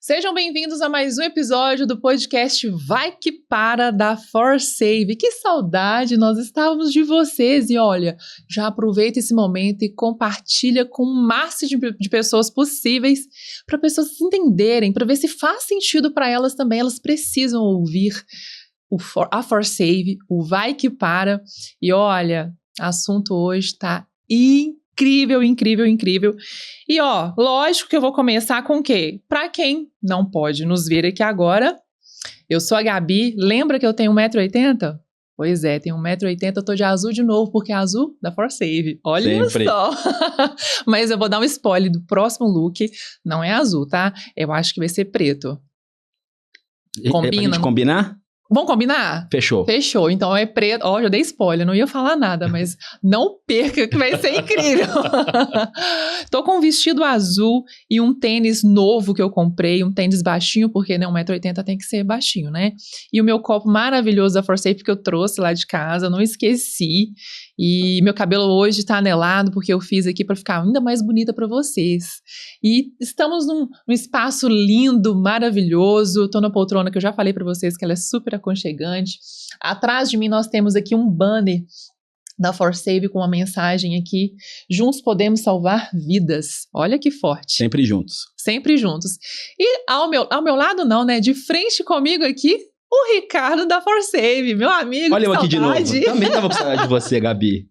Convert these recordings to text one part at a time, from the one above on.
Sejam bem-vindos a mais um episódio do podcast Vai Que Para da ForSave. Que saudade, nós estávamos de vocês e olha, já aproveita esse momento e compartilha com o máximo de pessoas possíveis para pessoas se entenderem, para ver se faz sentido para elas também, elas precisam ouvir a ForSave, o Vai Que Para. E olha, o assunto hoje está incrível, incrível, incrível. E ó, lógico que eu vou começar com o quê? Pra quem não pode nos ver aqui agora, eu sou a Gabi, lembra que eu tenho 1,80 m? Pois é, tenho 1,80 m, eu tô de azul de novo, porque é azul da ForSave. Olha Sempre. Só! Mas eu vou dar um spoiler do próximo look, não é azul, tá? Eu acho que vai ser preto. Combina? É pra gente combinar? Vamos combinar? Fechou. Fechou. Então é preto. Ó, já dei spoiler, não ia falar nada, mas não perca que vai ser incrível. Tô com um vestido azul e um tênis novo que eu comprei, um tênis baixinho, porque né, 1,80 m tem que ser baixinho, né? E o meu copo maravilhoso da ForSave que eu trouxe lá de casa, eu não esqueci. E meu cabelo hoje tá anelado, porque eu fiz aqui pra ficar ainda mais bonita pra vocês. E estamos num espaço lindo, maravilhoso. Tô na poltrona que eu já falei pra vocês que ela é super aconchegante. Atrás de mim nós temos aqui um banner da ForSave com uma mensagem aqui: juntos podemos salvar vidas. Olha que forte. Sempre juntos. Sempre juntos. E ao meu lado não, né? De frente comigo aqui, o Ricardo da ForSave, meu amigo. Olha eu aqui de novo. Também tava com saudade de você, Gabi.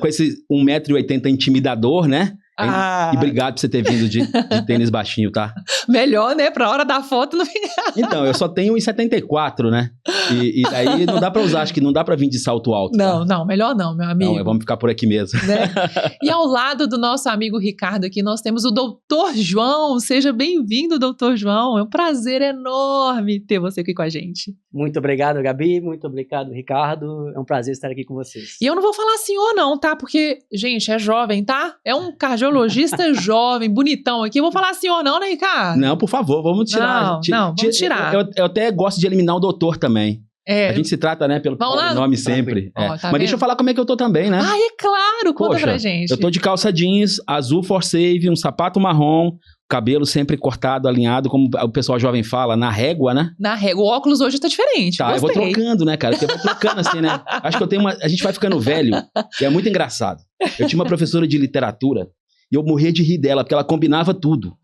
Com esse 1,80 m intimidador, né? E obrigado por você ter vindo de tênis baixinho, tá? Melhor, né? Pra hora da foto não ficar. Então, eu só tenho 1,74 m, né? E daí não dá pra usar, acho que não dá pra vir de salto alto. Não, tá? não, melhor não, meu amigo. Não, vamos ficar por aqui mesmo. Né? E ao lado do nosso amigo Ricardo aqui, nós temos o Dr. João. Seja bem-vindo, Dr. João. É um prazer enorme ter você aqui com a gente. Muito obrigado, Gabi. Muito obrigado, Ricardo. É um prazer estar aqui com vocês. E eu não vou falar senhor não, tá? Porque, gente, é jovem, tá? É um cardiologista jovem, bonitão aqui. Eu vou falar senhor não, né, Ricardo? Não, por favor, vamos tirar. Vamos tirar. Eu até gosto de eliminar o doutor também. A gente se trata, né, pelo nome sempre. Tá Mas vendo? deixa eu falar como é que eu tô também, né? É claro. Conta pra gente. Eu tô de calça jeans, azul ForSave, um sapato marrom, cabelo sempre cortado, alinhado, como o pessoal jovem fala, na régua, né? Na régua. O óculos hoje tá diferente. Tá, eu vou trocando, né, cara? Eu vou trocando assim, né? Acho que a gente vai ficando velho e é muito engraçado. Eu tinha uma professora de literatura e eu morria de rir dela, porque ela combinava tudo.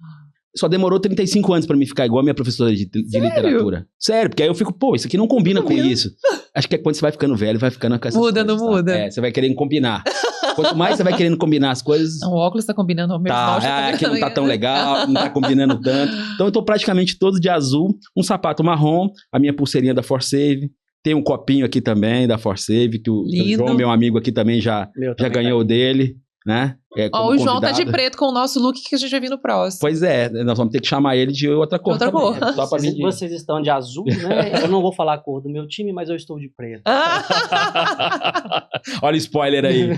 Só demorou 35 anos pra mim ficar igual a minha professora de literatura. Sério, porque aí eu fico, isso aqui não combina com isso. Acho que é quando você vai ficando velho, vai ficando com essas coisas. Não muda. Você vai querendo combinar. Quanto mais você vai querendo combinar as coisas... O óculos tá combinando, o meu esmalte tá aqui não tá tão legal, não tá combinando tanto. Então eu tô praticamente todo de azul, um sapato marrom, a minha pulseirinha da ForSave, tem um copinho aqui também da ForSave, que o João, meu amigo aqui também já ganhou o dele. Né? O João tá de preto com o nosso look que a gente vai vir no próximo. Pois é, nós vamos ter que chamar ele de outra cor. Só pra vocês estão de azul, né? Eu não vou falar a cor do meu time, mas eu estou de preto. Olha o spoiler aí.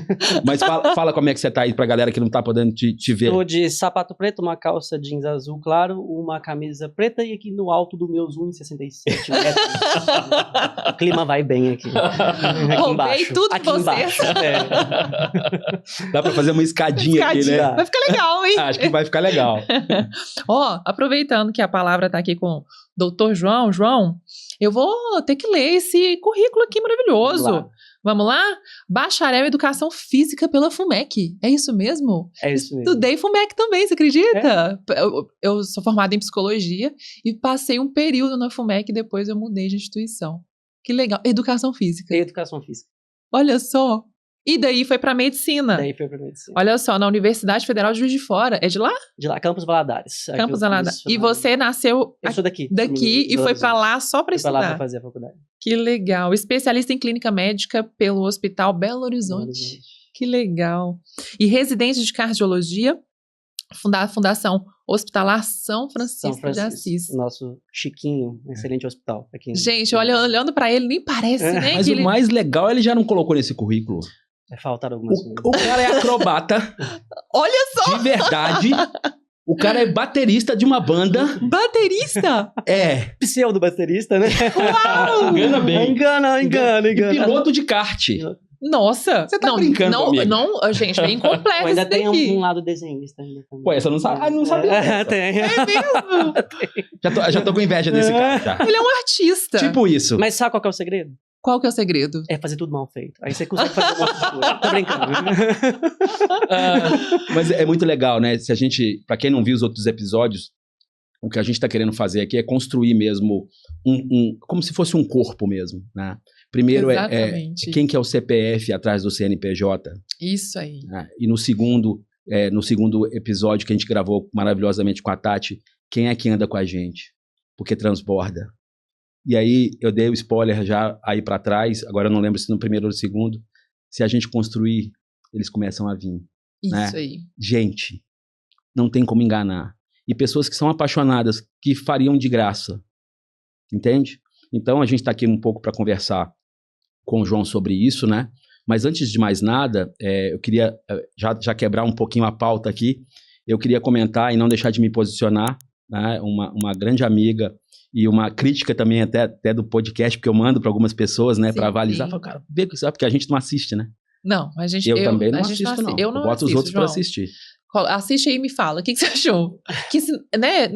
Mas fala como é que você tá aí pra galera que não tá podendo te ver. Estou de sapato preto, uma calça jeans azul claro, uma camisa preta e aqui no alto dos meus 1,67 metros. O clima vai bem aqui. Aqui embaixo. Tudo aqui embaixo. Dá pra fazer uma escadinha aqui, né? Vai ficar legal, hein? Acho que vai ficar legal. Aproveitando que a palavra tá aqui com o Dr. João. João, eu vou ter que ler esse currículo aqui maravilhoso. Vamos lá? Bacharel em Educação Física pela FUMEC. É isso mesmo? É isso mesmo. Estudei FUMEC também, você acredita? Eu sou formada em Psicologia e passei um período na FUMEC e depois eu mudei de instituição. Que legal. Educação Física. Educação Física. Olha só. E daí foi pra medicina. Olha só, na Universidade Federal de Juiz de Fora. É de lá? De lá, Campos Valadares. Campos Valadares. E você nasceu... Eu sou daqui. E foi pra lá só pra estudar. Foi pra lá pra fazer a faculdade. Que legal. Especialista em Clínica Médica pelo Hospital Belo Horizonte. Que legal. E residente de Cardiologia, Fundação Hospitalar São Francisco de Assis. Nosso Chiquinho, um excelente hospital. Aqui Gente, olhando pra ele, nem parece, né? Mas o mais legal, ele já não colocou nesse currículo. Faltaram algumas coisas. O cara é acrobata. Olha só! De verdade. O cara é baterista de uma banda. Baterista? É. Pseudo baterista, né? Uau! Engana bem. Engana. E piloto de kart. Nossa! Você tá brincando comigo. Não, gente, é incompleto. Ainda esse tem daqui. um lado desenhista ainda também. Pô, essa eu não sabia. Não sabia. Tem. É mesmo? Já tô com inveja desse cara. Já. Ele é um artista. Tipo isso. Mas sabe qual que é o segredo? Qual que é o segredo? É fazer tudo mal feito. Aí você consegue fazer um monte de coisa. Tô brincando. Mas é muito legal, né? Se a gente, pra quem não viu os outros episódios, o que a gente tá querendo fazer aqui é construir mesmo como se fosse um corpo mesmo, né? Primeiro é quem que é o CPF atrás do CNPJ. Isso aí. Né? E no segundo episódio que a gente gravou maravilhosamente com a Tati, quem é que anda com a gente? Porque transborda. E aí eu dei o spoiler já aí pra trás, agora eu não lembro se no primeiro ou no segundo, se a gente construir, eles começam a vir. Isso né? aí. Gente, não tem como enganar. E pessoas que são apaixonadas, que fariam de graça. Entende? Então a gente tá aqui um pouco para conversar com o João sobre isso, né? Mas antes de mais nada, eu queria já quebrar um pouquinho a pauta aqui. Eu queria comentar e não deixar de me posicionar, né? Uma grande amiga e uma crítica também até do podcast, porque eu mando para algumas pessoas, né? Para avalizar. Falo, cara, vê que sabe, porque a gente não assiste, né? Não, a gente... Eu também não assisto, não. Eu não boto assisto, os outros João. para assistir. Assiste aí e me fala. O que você achou? Né?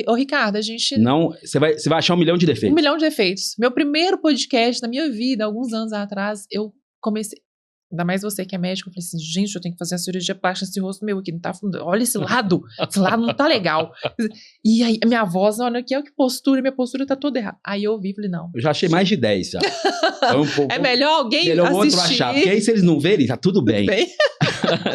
Ô, Ricardo, a gente... Não, você vai achar 1 milhão de defeitos. 1 milhão de defeitos. Meu primeiro podcast na minha vida, alguns anos atrás, eu comecei... Ainda mais você que é médico, eu falei assim, gente, eu tenho que fazer a cirurgia plástica nesse rosto meu aqui, não tá... Olha esse lado não tá legal. E aí, a minha voz, olha aqui, que postura, minha postura tá toda errada. Aí eu ouvi e falei, não. Eu já achei mais de 10 já. É melhor alguém melhor assistir. Outro achar, porque aí se eles não verem, tá tudo bem.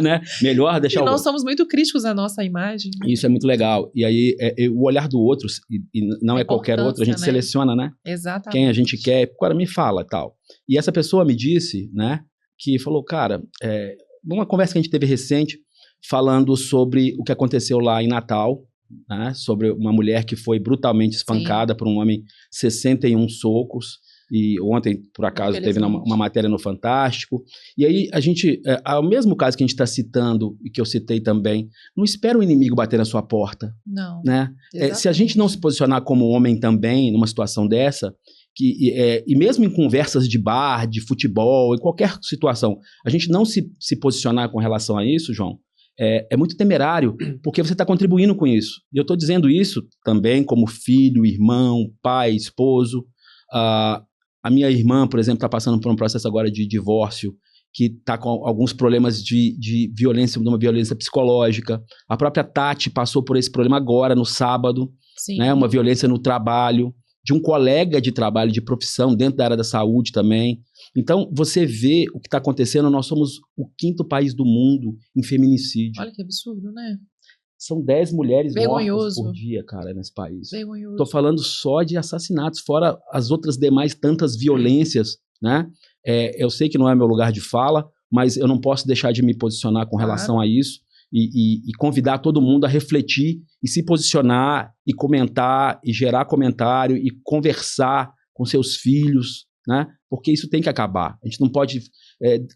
Né? Melhor deixar e nós somos muito críticos à nossa imagem. Isso é muito legal. E aí, o olhar do outro, e não é qualquer outro, a gente seleciona, né? Exatamente. Quem a gente quer, agora me fala, tal. E essa pessoa me disse, né, que falou, cara, numa conversa que a gente teve recente, falando sobre o que aconteceu lá em Natal, né, sobre uma mulher que foi brutalmente espancada por um homem, 61 socos, e ontem, por acaso, teve uma matéria no Fantástico. E aí, a gente, ao mesmo caso que a gente está citando, e que eu citei também, não espera o inimigo bater na sua porta. Não. Né? Se a gente não se posicionar como homem também, numa situação dessa, e mesmo em conversas de bar, de futebol, em qualquer situação, a gente não se posicionar com relação a isso, João, é muito temerário, porque você está contribuindo com isso. E eu estou dizendo isso também como filho, irmão, pai, esposo. A minha irmã, por exemplo, está passando por um processo agora de divórcio, que está com alguns problemas de violência, de uma violência psicológica. A própria Tati passou por esse problema agora, no sábado, né, uma violência no trabalho, de um colega de trabalho, de profissão, dentro da área da saúde também. Então, você vê o que está acontecendo, nós somos o 5º país do mundo em feminicídio. Olha que absurdo, né? São 10 mulheres mortas por dia, cara, nesse país. Vergonhoso. Tô falando só de assassinatos, fora as outras demais tantas violências, né? Eu sei que não é meu lugar de fala, mas eu não posso deixar de me posicionar com relação a isso e convidar todo mundo a refletir e se posicionar e comentar e gerar comentário e conversar com seus filhos, né? Porque isso tem que acabar. A gente não pode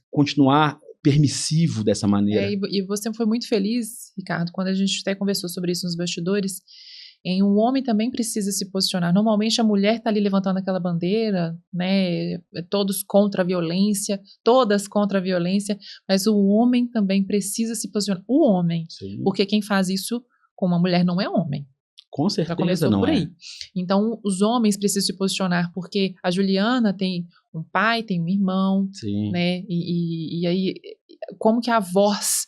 continuar permissivo dessa maneira. E você foi muito feliz, Ricardo, quando a gente até conversou sobre isso nos bastidores, um homem também precisa se posicionar. Normalmente a mulher está ali levantando aquela bandeira, né, todas contra a violência, mas o homem também precisa se posicionar. O homem, Sim. Porque quem faz isso com uma mulher não é homem. Com certeza já começou não por aí. Então, os homens precisam se posicionar, porque a Juliana tem um pai, tem um irmão, Sim. né? E aí, como que a voz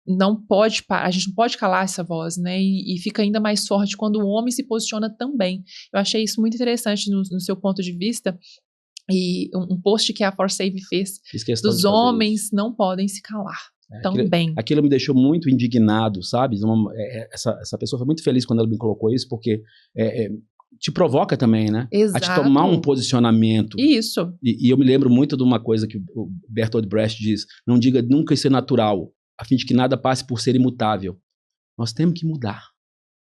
não pode... A gente não pode calar essa voz, né? E fica ainda mais forte quando o homem se posiciona também. Eu achei isso muito interessante no seu ponto de vista. E um post que a For Save fez, dos homens não podem se calar. Também. Aquilo me deixou muito indignado, sabe? Essa pessoa foi muito feliz quando ela me colocou isso, porque te provoca também, né? Exato. A te tomar um posicionamento. Isso. E eu me lembro muito de uma coisa que o Bertolt Brecht diz: não diga nunca isso é natural, a fim de que nada passe por ser imutável. Nós temos que mudar.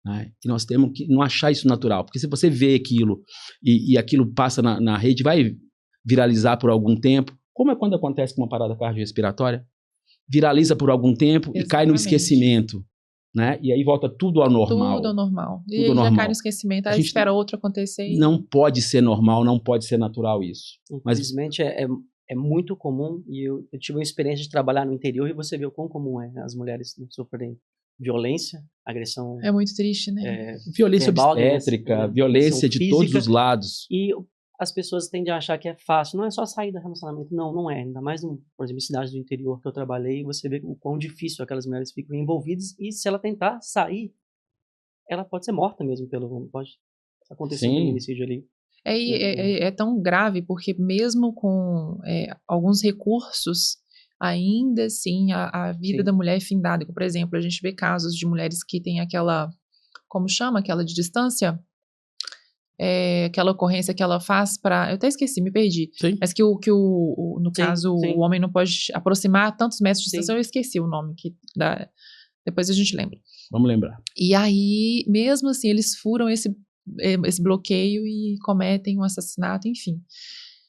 Né? E nós temos que não achar isso natural, porque se você vê aquilo e aquilo passa na rede, vai viralizar por algum tempo, como é quando acontece com uma parada cardiorrespiratória? Viraliza por algum tempo. Exatamente. E cai no esquecimento, né? E aí volta tudo ao normal. Tudo ao normal. Tudo e normal. Já cai no esquecimento, a gente espera outro acontecer. Não pode ser normal, não pode ser natural isso. Infelizmente, é muito comum, e eu tive uma experiência de trabalhar no interior e você vê o quão comum é as mulheres sofrerem violência, agressão É muito triste, né? Violência verbal, obstétrica, violência de física, todos os lados. e as pessoas tendem a achar que é fácil. Não é só sair do relacionamento. Não, não é. Ainda mais, por exemplo, em cidades do interior que eu trabalhei, você vê o quão difícil aquelas mulheres ficam envolvidas, e se ela tentar sair, ela pode ser morta mesmo pelo homem. Pode acontecer um feminicídio ali. É tão grave porque mesmo com alguns recursos, ainda assim a vida da mulher é findada. Por exemplo, a gente vê casos de mulheres que têm aquela, como chama? Aquela de distância? Aquela ocorrência que ela faz para... Eu até esqueci, me perdi. Sim. Mas no caso, o homem não pode aproximar tantos metros de distância. Eu esqueci o nome. Depois a gente lembra. Vamos lembrar. E aí, mesmo assim, eles furam esse bloqueio e cometem um assassinato, enfim.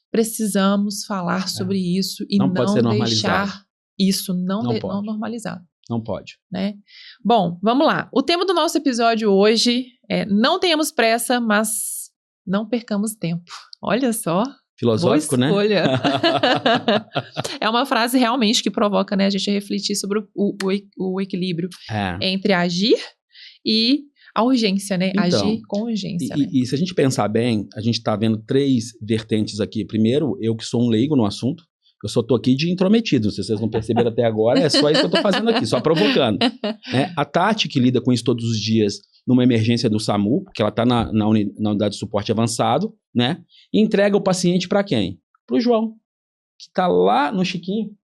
Precisamos falar sobre isso e não deixar isso não normalizar. Não pode. Né? Bom, vamos lá. O tema do nosso episódio hoje é: não tenhamos pressa, mas não percamos tempo. Olha só. Filosófico, né? É uma frase realmente que provoca, né, a gente a refletir sobre o equilíbrio entre agir e a urgência, né? Então, agir com urgência. E se a gente pensar bem, a gente está vendo 3 vertentes aqui. Primeiro, eu que sou um leigo no assunto, eu só estou aqui de intrometido. Se vocês não perceberam até agora, é só isso que eu estou fazendo aqui, só provocando. Né? A Tati, que lida com isso todos os dias numa emergência do SAMU, porque ela está na unidade de suporte avançado, né? E entrega o paciente para quem? Para o João, que está lá no Chiquinho.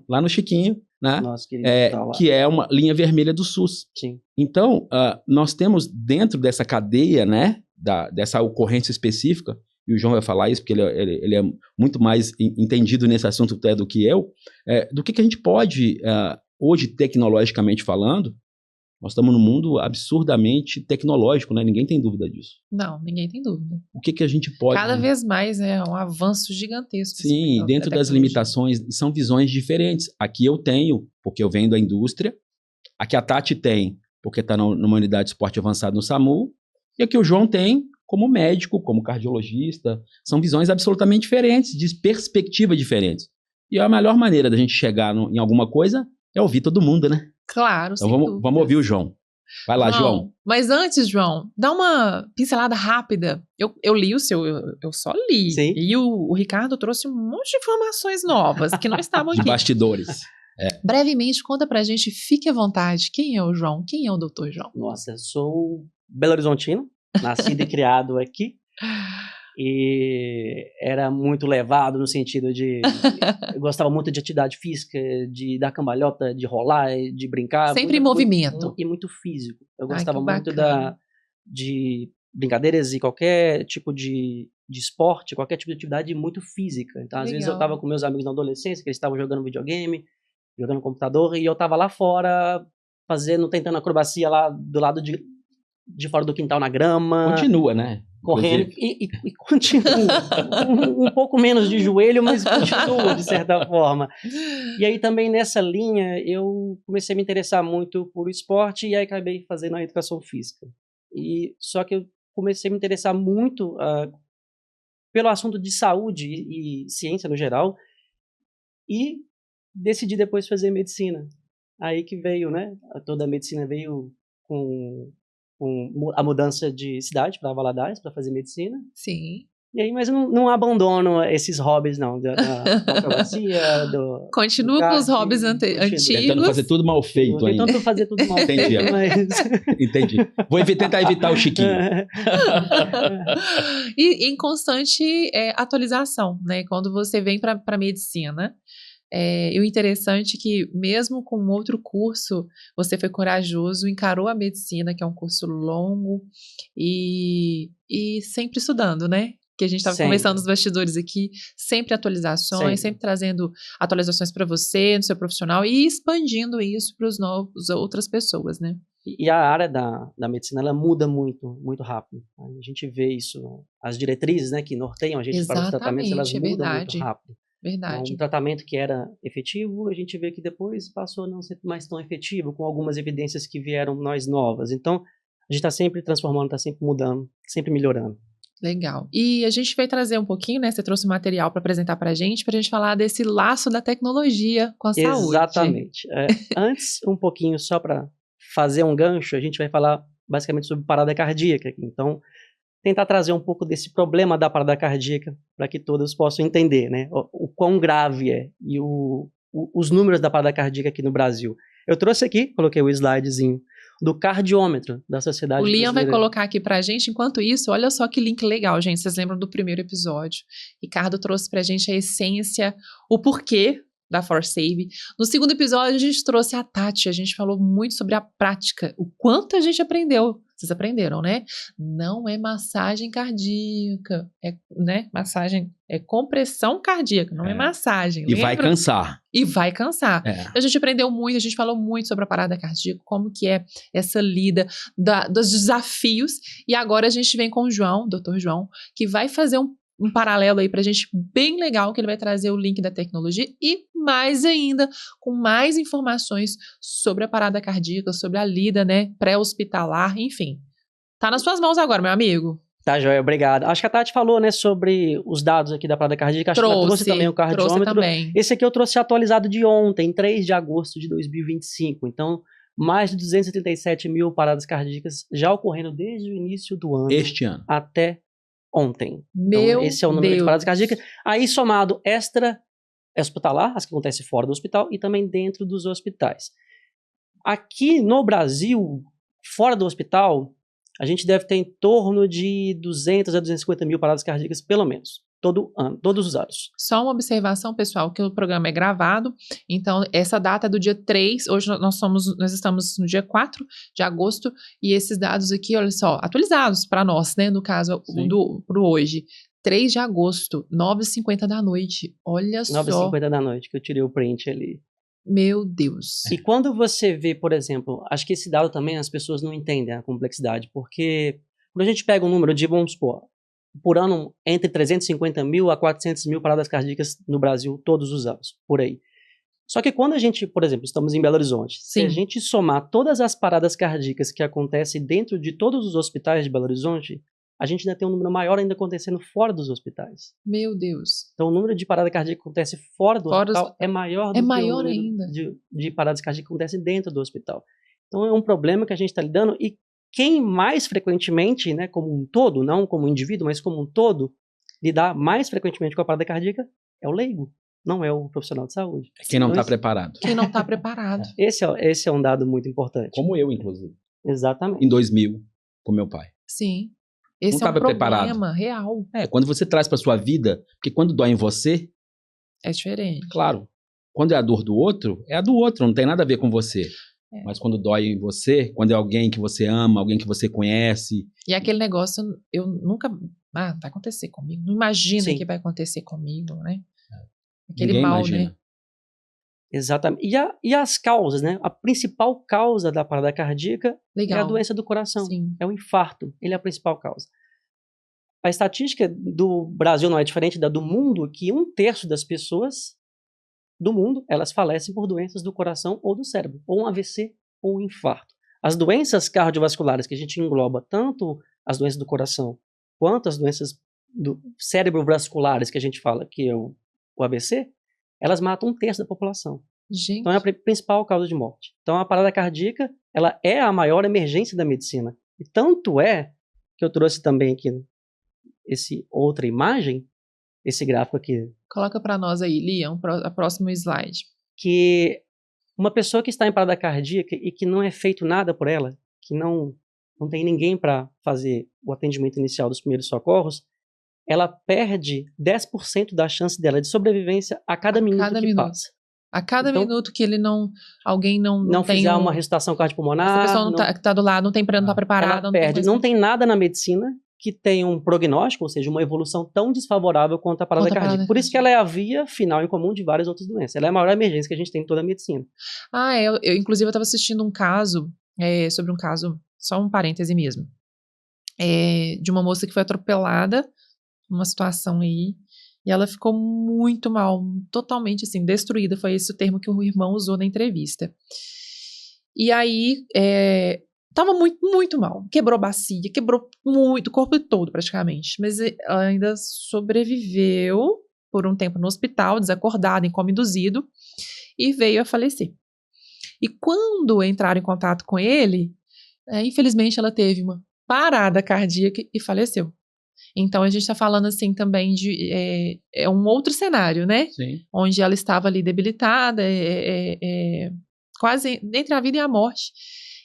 Lá no Chiquinho, né? Nossa, querido, que é uma linha vermelha do SUS. Sim. Então, nós temos dentro dessa cadeia, né, dessa ocorrência específica, e o João vai falar isso porque ele é muito mais entendido nesse assunto até do que eu, do que a gente pode, hoje, tecnologicamente falando. Nós estamos num mundo absurdamente tecnológico, né? Ninguém tem dúvida disso. Não, ninguém tem dúvida. O que a gente pode... Cada vez mais é um avanço gigantesco. Sim, dentro das limitações, são visões diferentes. Aqui eu tenho, porque eu venho da indústria. Aqui a Tati tem, porque está numa unidade de suporte avançado no SAMU. E aqui o João tem, como médico, como cardiologista. São visões absolutamente diferentes, de perspectivas diferentes. E a melhor maneira da gente chegar em alguma coisa é ouvir todo mundo, né? Claro, então vamos ouvir o João. Vai lá, João. Mas antes, João, dá uma pincelada rápida. Eu li o seu, eu só li. Sim. E o Ricardo trouxe um monte de informações novas que não estavam aqui. De bastidores. Brevemente, conta pra gente, fique à vontade. Quem é o João? Quem é o Dr. João? Nossa, eu sou Belo Horizontino, nascido e criado aqui. E era muito levado no sentido de... eu gostava muito de atividade física, de dar cambalhota, de rolar, de brincar. Sempre em movimento. E muito físico. Eu gostava muito de brincadeiras e qualquer tipo de esporte, qualquer tipo de atividade muito física. Então, às vezes, eu estava com meus amigos na adolescência, que eles estavam jogando videogame, jogando computador, e eu estava lá fora, tentando acrobacia lá do lado de fora do quintal na grama. Continua, né? Correndo e continua. um pouco menos de joelho, mas continua de certa forma. E aí também nessa linha eu comecei a me interessar muito por esporte e aí acabei fazendo a educação física. Só que eu comecei a me interessar muito pelo assunto de saúde e ciência no geral e decidi depois fazer medicina. Aí que veio, né? Toda a medicina veio com a mudança de cidade para Valadares, para fazer medicina. Sim. E aí, mas eu não abandono esses hobbies, não. Da acrobacia, Continua com os hobbies antigos. Tentando fazer tudo mal feito ainda. Tentando fazer tudo mal feito, mas... Entendi. Vou tentar evitar o Chiquinho. E em constante atualização, né? Quando você vem para a medicina... E o interessante é que, mesmo com outro curso, você foi corajoso, encarou a medicina, que é um curso longo, e sempre estudando, né? Que a gente estava conversando nos bastidores aqui, sempre atualizações, sempre trazendo atualizações para você, no seu profissional, e expandindo isso para as outras pessoas, né? E a área da medicina, ela muda muito, muito rápido. A gente vê isso, as diretrizes, né, que norteiam a gente para os tratamentos, elas mudam muito rápido. Verdade. Um tratamento que era efetivo, a gente vê que depois passou a não ser mais tão efetivo, com algumas evidências que vieram mais novas. Então, a gente está sempre transformando, está sempre mudando, sempre melhorando. Legal. E a gente vai trazer um pouquinho, né? Você trouxe material para apresentar para a gente falar desse laço da tecnologia com a saúde. Exatamente. Antes, um pouquinho só para fazer um gancho, a gente vai falar basicamente sobre parada cardíaca aqui. Então, tentar trazer um pouco desse problema da parada cardíaca para que todos possam entender, né? O quão grave é e os números da parada cardíaca aqui no Brasil. Eu trouxe aqui, coloquei o slidezinho do cardiômetro da Sociedade O Liam vai Brasileira. colocar aqui pra gente. Enquanto isso, olha só que link legal, gente. Vocês lembram do primeiro episódio? Ricardo trouxe pra gente a essência, o porquê da ForSave. No segundo episódio, a gente trouxe a Tati. A gente falou muito sobre a prática, o quanto a gente aprendeu. Vocês aprenderam, né? Não é massagem cardíaca, né? Massagem é compressão cardíaca, não é massagem. E vai cansar. E vai cansar. É. A gente aprendeu muito, a gente falou muito sobre a parada cardíaca, como que é essa lida dos desafios. E agora a gente vem com o João, Dr. João, que vai fazer um paralelo aí pra gente bem legal, que ele vai trazer o link da tecnologia e mais ainda, com mais informações sobre a parada cardíaca, sobre a lida, né, pré-hospitalar, enfim. Tá nas suas mãos agora, meu amigo. Tá, joia, obrigado. Acho que a Tati falou, né, sobre os dados aqui da parada cardíaca. Acho que ela trouxe também o cardiômetro. Também. Esse aqui eu trouxe atualizado de ontem, 3 de agosto de 2025. Então, mais de 237 mil paradas cardíacas já ocorrendo desde o início do ano. Este ano. Até ontem. Meu então, esse é o número Deus. de paradas cardíacas. Aí, somado extra-hospitalar, as que acontecem fora do hospital, e também dentro dos hospitais. Aqui no Brasil, fora do hospital, a gente deve ter em torno de 200 a 250 mil paradas cardíacas, pelo menos, todo ano, todos os anos. Só uma observação, pessoal, que o programa é gravado, então essa data é do dia 3, hoje nós estamos no dia 4 de agosto, e esses dados aqui, olha só, atualizados para nós, né, no caso, pro hoje. 3 de agosto, 9h50 da noite, olha só. 9h50 da noite, que eu tirei o print ali. Meu Deus. E quando você vê, por exemplo, acho que esse dado também as pessoas não entendem a complexidade, porque quando a gente pega um número de, vamos supor, por ano entre 350 mil a 400 mil paradas cardíacas no Brasil todos os anos, por aí. Só que quando a gente, por exemplo, estamos em Belo Horizonte, se a gente somar todas as paradas cardíacas que acontecem dentro de todos os hospitais de Belo Horizonte, a gente ainda tem um número maior ainda acontecendo fora dos hospitais. Meu Deus. Então, o número de paradas cardíacas que acontece fora do hospital é maior do que o número ainda. de paradas cardíacas que acontece dentro do hospital. Então, é um problema que a gente está lidando e quem mais frequentemente, né, como um todo, não como indivíduo, mas como um todo, lidar mais frequentemente com a parada cardíaca é o leigo, não é o profissional de saúde. Quem não está preparado. Quem não está preparado. Esse é um dado muito importante. Como eu, inclusive. Exatamente. Em 2000, com meu pai. Sim. Esse não é um problema preparado. real. Quando você traz para sua vida, porque quando dói em você... É diferente. Claro. Quando é a dor do outro, é a do outro, não tem nada a ver com você. Mas quando dói em você, quando é alguém que você ama, alguém que você conhece... E aquele negócio, eu nunca... vai acontecer comigo. Não imagina que vai acontecer comigo, né? Aquele Ninguém mal, imagina. né? Exatamente. E as causas, né? A principal causa da parada cardíaca é a doença do coração. Sim. É o infarto. Ele é a principal causa. A estatística do Brasil não é diferente da do mundo, que 1/3 das pessoas do mundo, elas falecem por doenças do coração ou do cérebro, ou um AVC ou um infarto. As doenças cardiovasculares, que a gente engloba tanto as doenças do coração, quanto as doenças do cerebrovasculares, que a gente fala que é o AVC, elas matam 1/3 da população. Gente. Então é a principal causa de morte. Então a parada cardíaca, ela é a maior emergência da medicina. E tanto é que eu trouxe também aqui esse outra imagem, esse gráfico aqui. Coloca para nós aí, Liam, a próximo slide. Que uma pessoa que está em parada cardíaca e que não é feito nada por ela, que não tem ninguém para fazer o atendimento inicial dos primeiros socorros, ela perde 10% da chance dela de sobrevivência a cada minuto que passa. A cada minuto que alguém não fizer uma ressuscitação cardiopulmonar. Essa pessoa que está do lado não está preparada. Ela perde. Não tem nada na medicina que tenha um prognóstico, ou seja, uma evolução tão desfavorável quanto a parada cardíaca. Por isso que ela é a via final em comum de várias outras doenças. Ela é a maior emergência que a gente tem em toda a medicina. Eu inclusive, eu estava assistindo um caso, sobre um caso, só um parêntese mesmo, de uma moça que foi atropelada numa situação aí, e ela ficou muito mal, totalmente assim, destruída, foi esse o termo que o irmão usou na entrevista. E aí, Tava muito, muito mal. Quebrou bacia, quebrou muito, o corpo todo praticamente. Mas ela ainda sobreviveu por um tempo no hospital, desacordada, em coma induzido, e veio a falecer. E quando entraram em contato com ele, infelizmente ela teve uma parada cardíaca e faleceu. Então a gente está falando assim também de um outro cenário, né? Sim. Onde ela estava ali debilitada, quase entre a vida e a morte.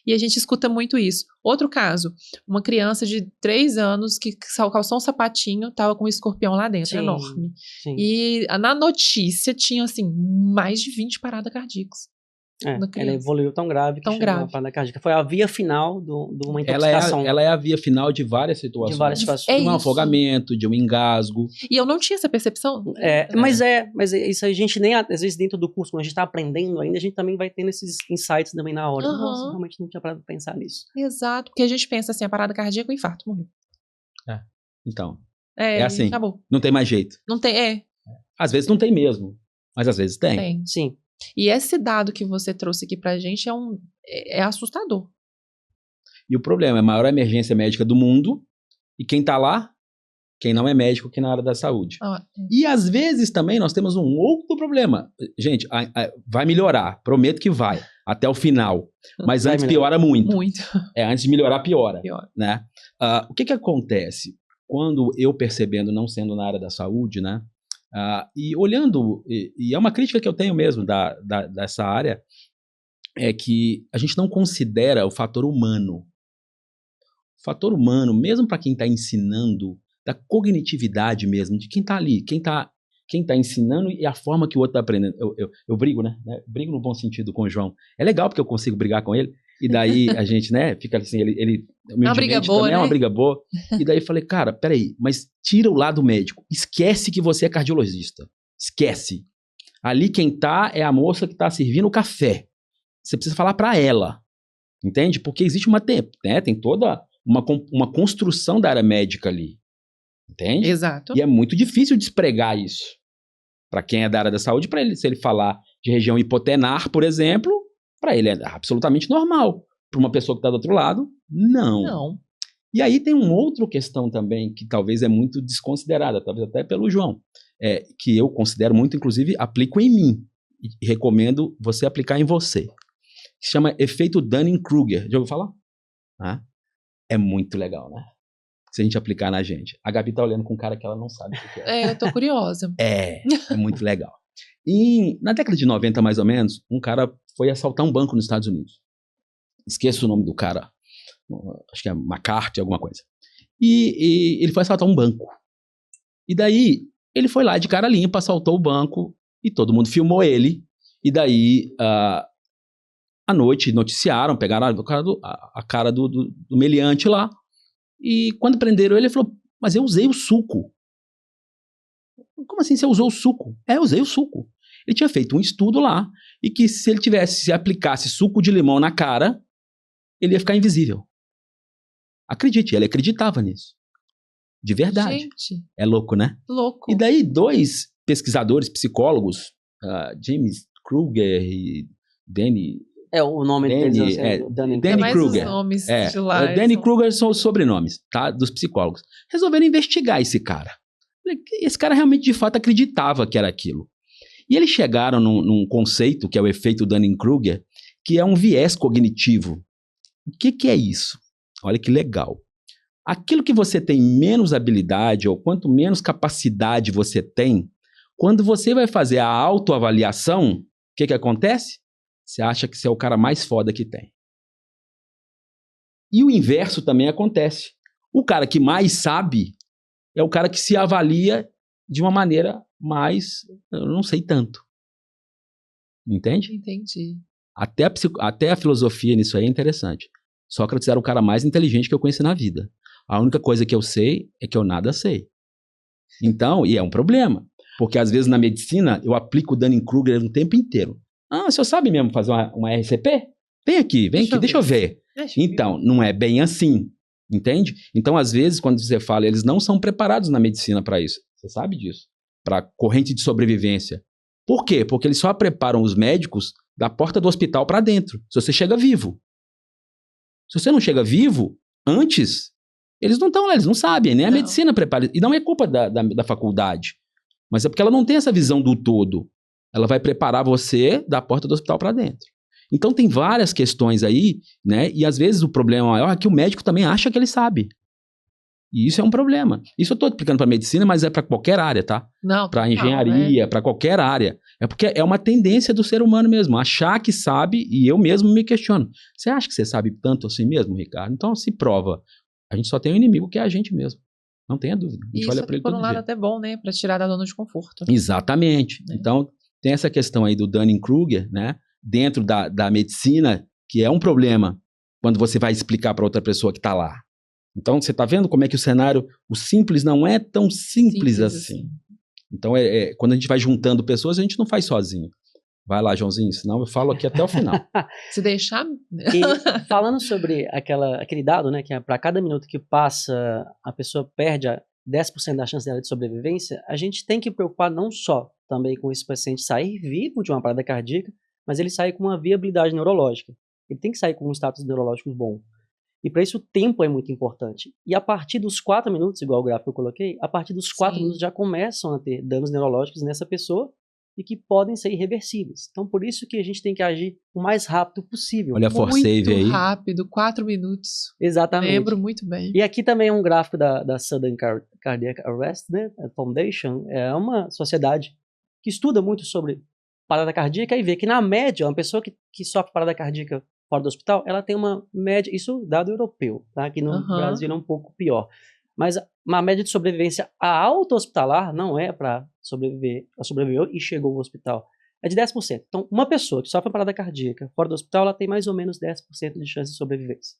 E a gente escuta muito isso. Outro caso, uma criança de 3 anos que calçou um sapatinho, estava com um escorpião lá dentro, Sim, enorme. sim. E na notícia tinha, assim, mais de 20 paradas cardíacas. Ela evoluiu tão grave que Tão chegou grave. na parada cardíaca. Foi a via final de uma Ela intoxicação. é a via final de várias situações. De várias situações. De um isso. afogamento, de um engasgo. E eu não tinha essa percepção. Mas isso a gente nem, às vezes, dentro do curso, quando a gente está aprendendo ainda, a gente também vai tendo esses insights também na hora. Uhum. Nossa, realmente não tinha parado pra pensar nisso. Exato, porque a gente pensa assim, a parada cardíaca, o infarto, morreu. Então, É assim. acabou. Não tem mais jeito. Não tem, Às vezes não tem mesmo, mas às vezes tem. tem. Sim. E esse dado que você trouxe aqui pra gente é assustador. E o problema é a maior emergência médica do mundo, e quem tá lá? Quem não é médico, quem na área da saúde. E às vezes também nós temos um outro problema. Gente, vai melhorar, prometo que vai, até o final. Mas Vai antes melhorar. piora muito. Muito. Antes de melhorar, piora. Pior. Né? O que acontece? Quando eu percebendo, não sendo na área da saúde, né? E olhando, e é uma crítica que eu tenho mesmo dessa área, é que a gente não considera o fator humano. O fator humano, mesmo para quem está ensinando, da cognitividade mesmo, de quem está ali, quem tá ensinando e a forma que o outro está aprendendo. Eu brigo, né? Brigo no bom sentido com o João. É legal porque eu consigo brigar com ele, e daí a gente, né, fica assim, ele uma briga boa, também né? é uma briga boa. E daí eu falei, cara, peraí, mas tira o lado médico. Esquece que você é cardiologista. Esquece. Ali quem tá é a moça que tá servindo o café. Você precisa falar para ela. Entende? Porque existe tem toda uma construção da área médica ali. Entende? Exato. E é muito difícil despregar isso. Para quem é da área da saúde, para ele, se ele falar de região hipotenar, por exemplo, para ele é absolutamente normal. Para uma pessoa que está do outro lado, não. Não. E aí tem uma outra questão também, que talvez é muito desconsiderada, talvez até pelo João, que eu considero muito, inclusive, aplico em mim. E recomendo você aplicar em você. Que se chama efeito Dunning-Kruger. Já ouviu falar? É muito legal, né? Se a gente aplicar na gente. A Gabi tá olhando com um cara que ela não sabe o que é. Eu tô curiosa. É muito legal. E na década de 90, mais ou menos, um cara foi assaltar um banco nos Estados Unidos. Esqueço o nome do cara. Acho que é McCarthy, alguma coisa. E ele foi assaltar um banco. E daí, ele foi lá de cara limpa, assaltou o banco, e todo mundo filmou ele. E daí, à noite, noticiaram, pegaram a cara do meliante lá. E quando prenderam ele falou, mas eu usei o suco. Como assim você usou o suco? Eu usei o suco. Ele tinha feito um estudo lá, e que se ele se aplicasse suco de limão na cara, ele ia ficar invisível. Acredite, ele acreditava nisso. De verdade. Gente. É louco, né? Louco. E daí 2 pesquisadores, psicólogos, James Kruger e Danny... O nome deles é Danny mais Kruger. Os nomes de lá. Danny Kruger são os sobrenomes, tá? Dos psicólogos. Resolveram investigar esse cara. Esse cara realmente, de fato, acreditava que era aquilo. E eles chegaram num conceito, que é o efeito Dunning-Kruger, que é um viés cognitivo. O que é isso? Olha que legal. Aquilo que você tem menos habilidade, ou quanto menos capacidade você tem, quando você vai fazer a autoavaliação, o que acontece? Você acha que você é o cara mais foda que tem. E o inverso também acontece. O cara que mais sabe é o cara que se avalia de uma maneira mais... eu não sei tanto. Entende? Entendi. Até a filosofia nisso aí é interessante. Sócrates era o cara mais inteligente que eu conheci na vida. A única coisa que eu sei é que eu nada sei. Então, e é um problema. Porque às vezes na medicina eu aplico o Dunning-Kruger o tempo inteiro. O senhor sabe mesmo fazer uma RCP? Vem aqui, deixa eu ver. Então, não é bem assim, entende? Então, às vezes, quando você fala, eles não são preparados na medicina para isso. Você sabe disso? Para corrente de sobrevivência. Por quê? Porque eles só preparam os médicos da porta do hospital para dentro, se você chega vivo. Se você não chega vivo, antes, eles não estão lá, eles não sabem, nem a Não. medicina prepara. E não é culpa da faculdade, mas é porque ela não tem essa visão do todo. Ela vai preparar você da porta do hospital para dentro. Então tem várias questões aí, né? E às vezes o problema maior é que o médico também acha que ele sabe. E isso é um problema. Isso eu estou explicando para medicina, mas é para qualquer área, tá? Não, Para total, engenharia, para qualquer área. É porque é uma tendência do ser humano mesmo, achar que sabe, e eu mesmo me questiono. Você acha que você sabe tanto assim mesmo, Ricardo? Então se prova. A gente só tem um inimigo que é a gente mesmo. Não tenha dúvida. A gente Isso olha para ele por todo um lado dia. até bom, né? Pra tirar da zona de conforto. Exatamente. É. Então, tem essa questão aí do Dunning-Kruger, né? Dentro da medicina, que é um problema quando você vai explicar para outra pessoa que está lá. Então, você está vendo como é que o cenário, o simples não é tão simples assim. Então, quando a gente vai juntando pessoas, a gente não faz sozinho. Vai lá, Joãozinho, senão eu falo aqui até o final. Se deixar... E falando sobre aquele dado, né, que é para cada minuto que passa, a pessoa perde 10% da chance dela de sobrevivência, a gente tem que preocupar não só também com esse paciente sair vivo de uma parada cardíaca, mas ele sair com uma viabilidade neurológica. Ele tem que sair com um status neurológico bom. E para isso o tempo é muito importante. E a partir dos 4 minutos, igual o gráfico que eu coloquei, a partir dos 4 minutos já começam a ter danos neurológicos nessa pessoa e que podem ser irreversíveis. Então, por isso que a gente tem que agir o mais rápido possível. Olha a ForSave aí. Muito rápido, 4 minutos. Exatamente. Lembro muito bem. E aqui também é um gráfico da Sudden Cardiac Arrest, né? A Foundation. É uma sociedade que estuda muito sobre parada cardíaca e vê que, na média, uma pessoa que sofre parada cardíaca fora do hospital, ela tem uma média, isso dado europeu, tá? Aqui no Brasil é um pouco pior. Mas uma média de sobrevivência a alta hospitalar não é para sobreviver e chegou ao hospital. É de 10%. Então, uma pessoa que sofre parada cardíaca fora do hospital, ela tem mais ou menos 10% de chance de sobrevivência.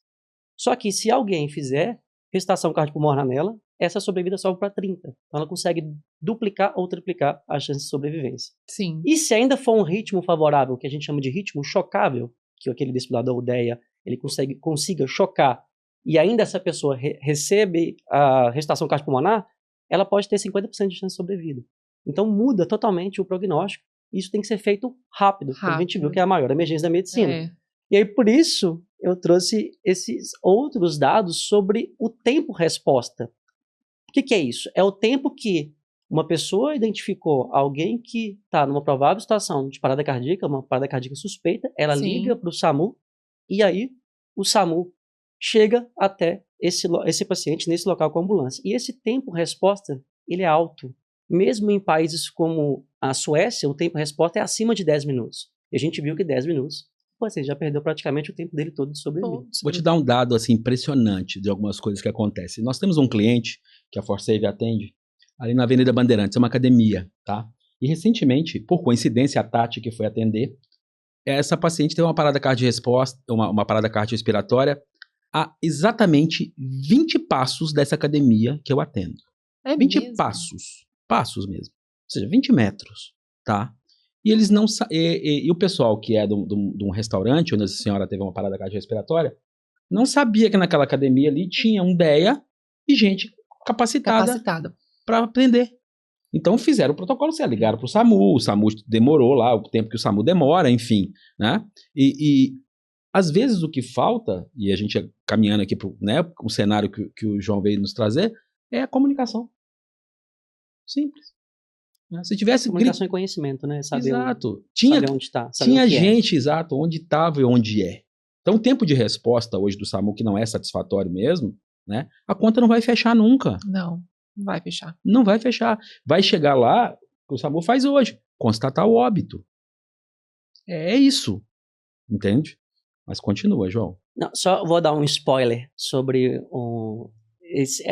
Só que se alguém fizer ressuscitação cardiopulmonar nela, essa sobrevida sobe para 30%. Então, ela consegue duplicar ou triplicar a chance de sobrevivência. Sim. E se ainda for um ritmo favorável, que a gente chama de ritmo chocável, que aquele desfibrilador UDEA, ele consiga chocar, e ainda essa pessoa recebe a ressuscitação cardiopulmonar, ela pode ter 50% de chance de sobrevida. Então muda totalmente o prognóstico. Isso tem que ser feito rápido. A gente viu que é a maior emergência da medicina. É. E aí, por isso, eu trouxe esses outros dados sobre o tempo-resposta. O que é isso? É o tempo que uma pessoa identificou alguém que está numa provável situação de parada cardíaca, uma parada cardíaca suspeita, ela liga para o SAMU, e aí o SAMU chega até esse paciente nesse local com a ambulância. E esse tempo-resposta, ele é alto. Mesmo em países como a Suécia, o tempo-resposta é acima de 10 minutos. E a gente viu que 10 minutos, o paciente já perdeu praticamente o tempo dele todo de sobrevivência. Vou te dar um dado assim, impressionante de algumas coisas que acontecem. Nós temos um cliente que a ForSave atende ali na Avenida Bandeirantes, é uma academia, tá? E recentemente, por coincidência, a Tati que foi atender, essa paciente teve uma parada cardiorresposta, uma parada cardiorrespiratória a exatamente 20 passos dessa academia que eu atendo. É 20 mesmo? passos mesmo. Ou seja, 20 metros, tá? E eles não... E o pessoal que é de um restaurante, onde essa senhora teve uma parada cardiorrespiratória, não sabia que naquela academia ali tinha um DEA e gente capacitada para atender. Então fizeram o protocolo, ligaram para o SAMU demorou lá, o tempo que o SAMU demora, enfim, né? E às vezes o que falta, e a gente caminhando aqui para o cenário que o João veio nos trazer, é a comunicação. Simples. Se tivesse... Comunicação e conhecimento, né? Saber exato. Saber onde está. Tinha gente, exato, onde estava e onde é. Então o tempo de resposta hoje do SAMU, que não é satisfatório mesmo, né? A conta não vai fechar nunca. Não vai fechar. Não vai fechar. Vai chegar lá, o que o SAMU faz hoje, constatar o óbito. É isso. Entende? Mas continua, João. Não, só vou dar um spoiler sobre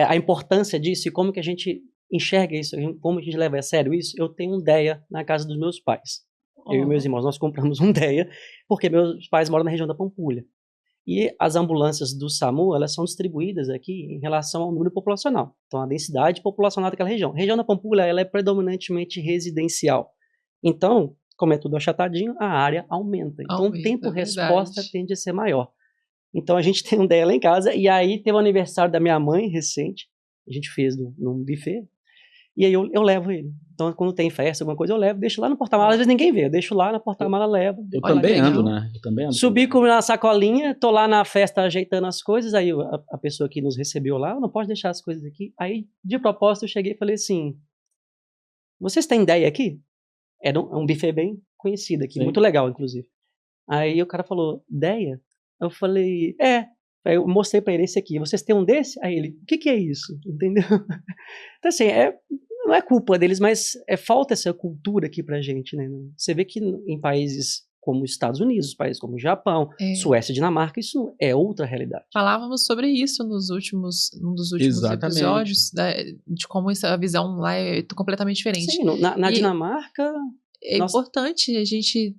a importância disso e como que a gente enxerga isso, como a gente leva a sério isso. Eu tenho um DEA na casa dos meus pais. Eu e meus irmãos, nós compramos um DEA porque meus pais moram na região da Pampulha. E as ambulâncias do SAMU, elas são distribuídas aqui em relação ao número populacional. Então, a densidade populacional daquela região. A região da Pampulha, ela é predominantemente residencial. Então, como é tudo achatadinho, a área aumenta. Então, o tempo-resposta tende a ser maior. Então, a gente tem um DEA lá em casa. E aí, teve o aniversário da minha mãe recente. A gente fez num buffet. E aí eu levo ele. Então, quando tem festa, alguma coisa, eu levo, deixo lá no porta-mala. Às vezes ninguém vê, eu deixo lá no porta-mala, levo. Eu Olha, também legal. ando, né? Eu também ando. Subi com a sacolinha, tô lá na festa ajeitando as coisas, aí a pessoa que nos recebeu lá, não pode deixar as coisas aqui. Aí, de propósito, eu cheguei e falei assim, vocês têm ideia aqui? Era um buffet bem conhecido aqui, Sim. muito legal, inclusive. Aí o cara falou, ideia? Eu falei, Aí eu mostrei pra ele esse aqui, vocês têm um desse? Aí ele, o que é isso? Entendeu? Então assim, não é culpa deles, mas falta essa cultura aqui pra gente, né? Você vê que em países como os Estados Unidos, países como o Japão, Suécia, Dinamarca, isso é outra realidade. Falávamos sobre isso num dos últimos Exatamente. episódios, de como a visão lá é completamente diferente. Sim, na Dinamarca... É importante a gente...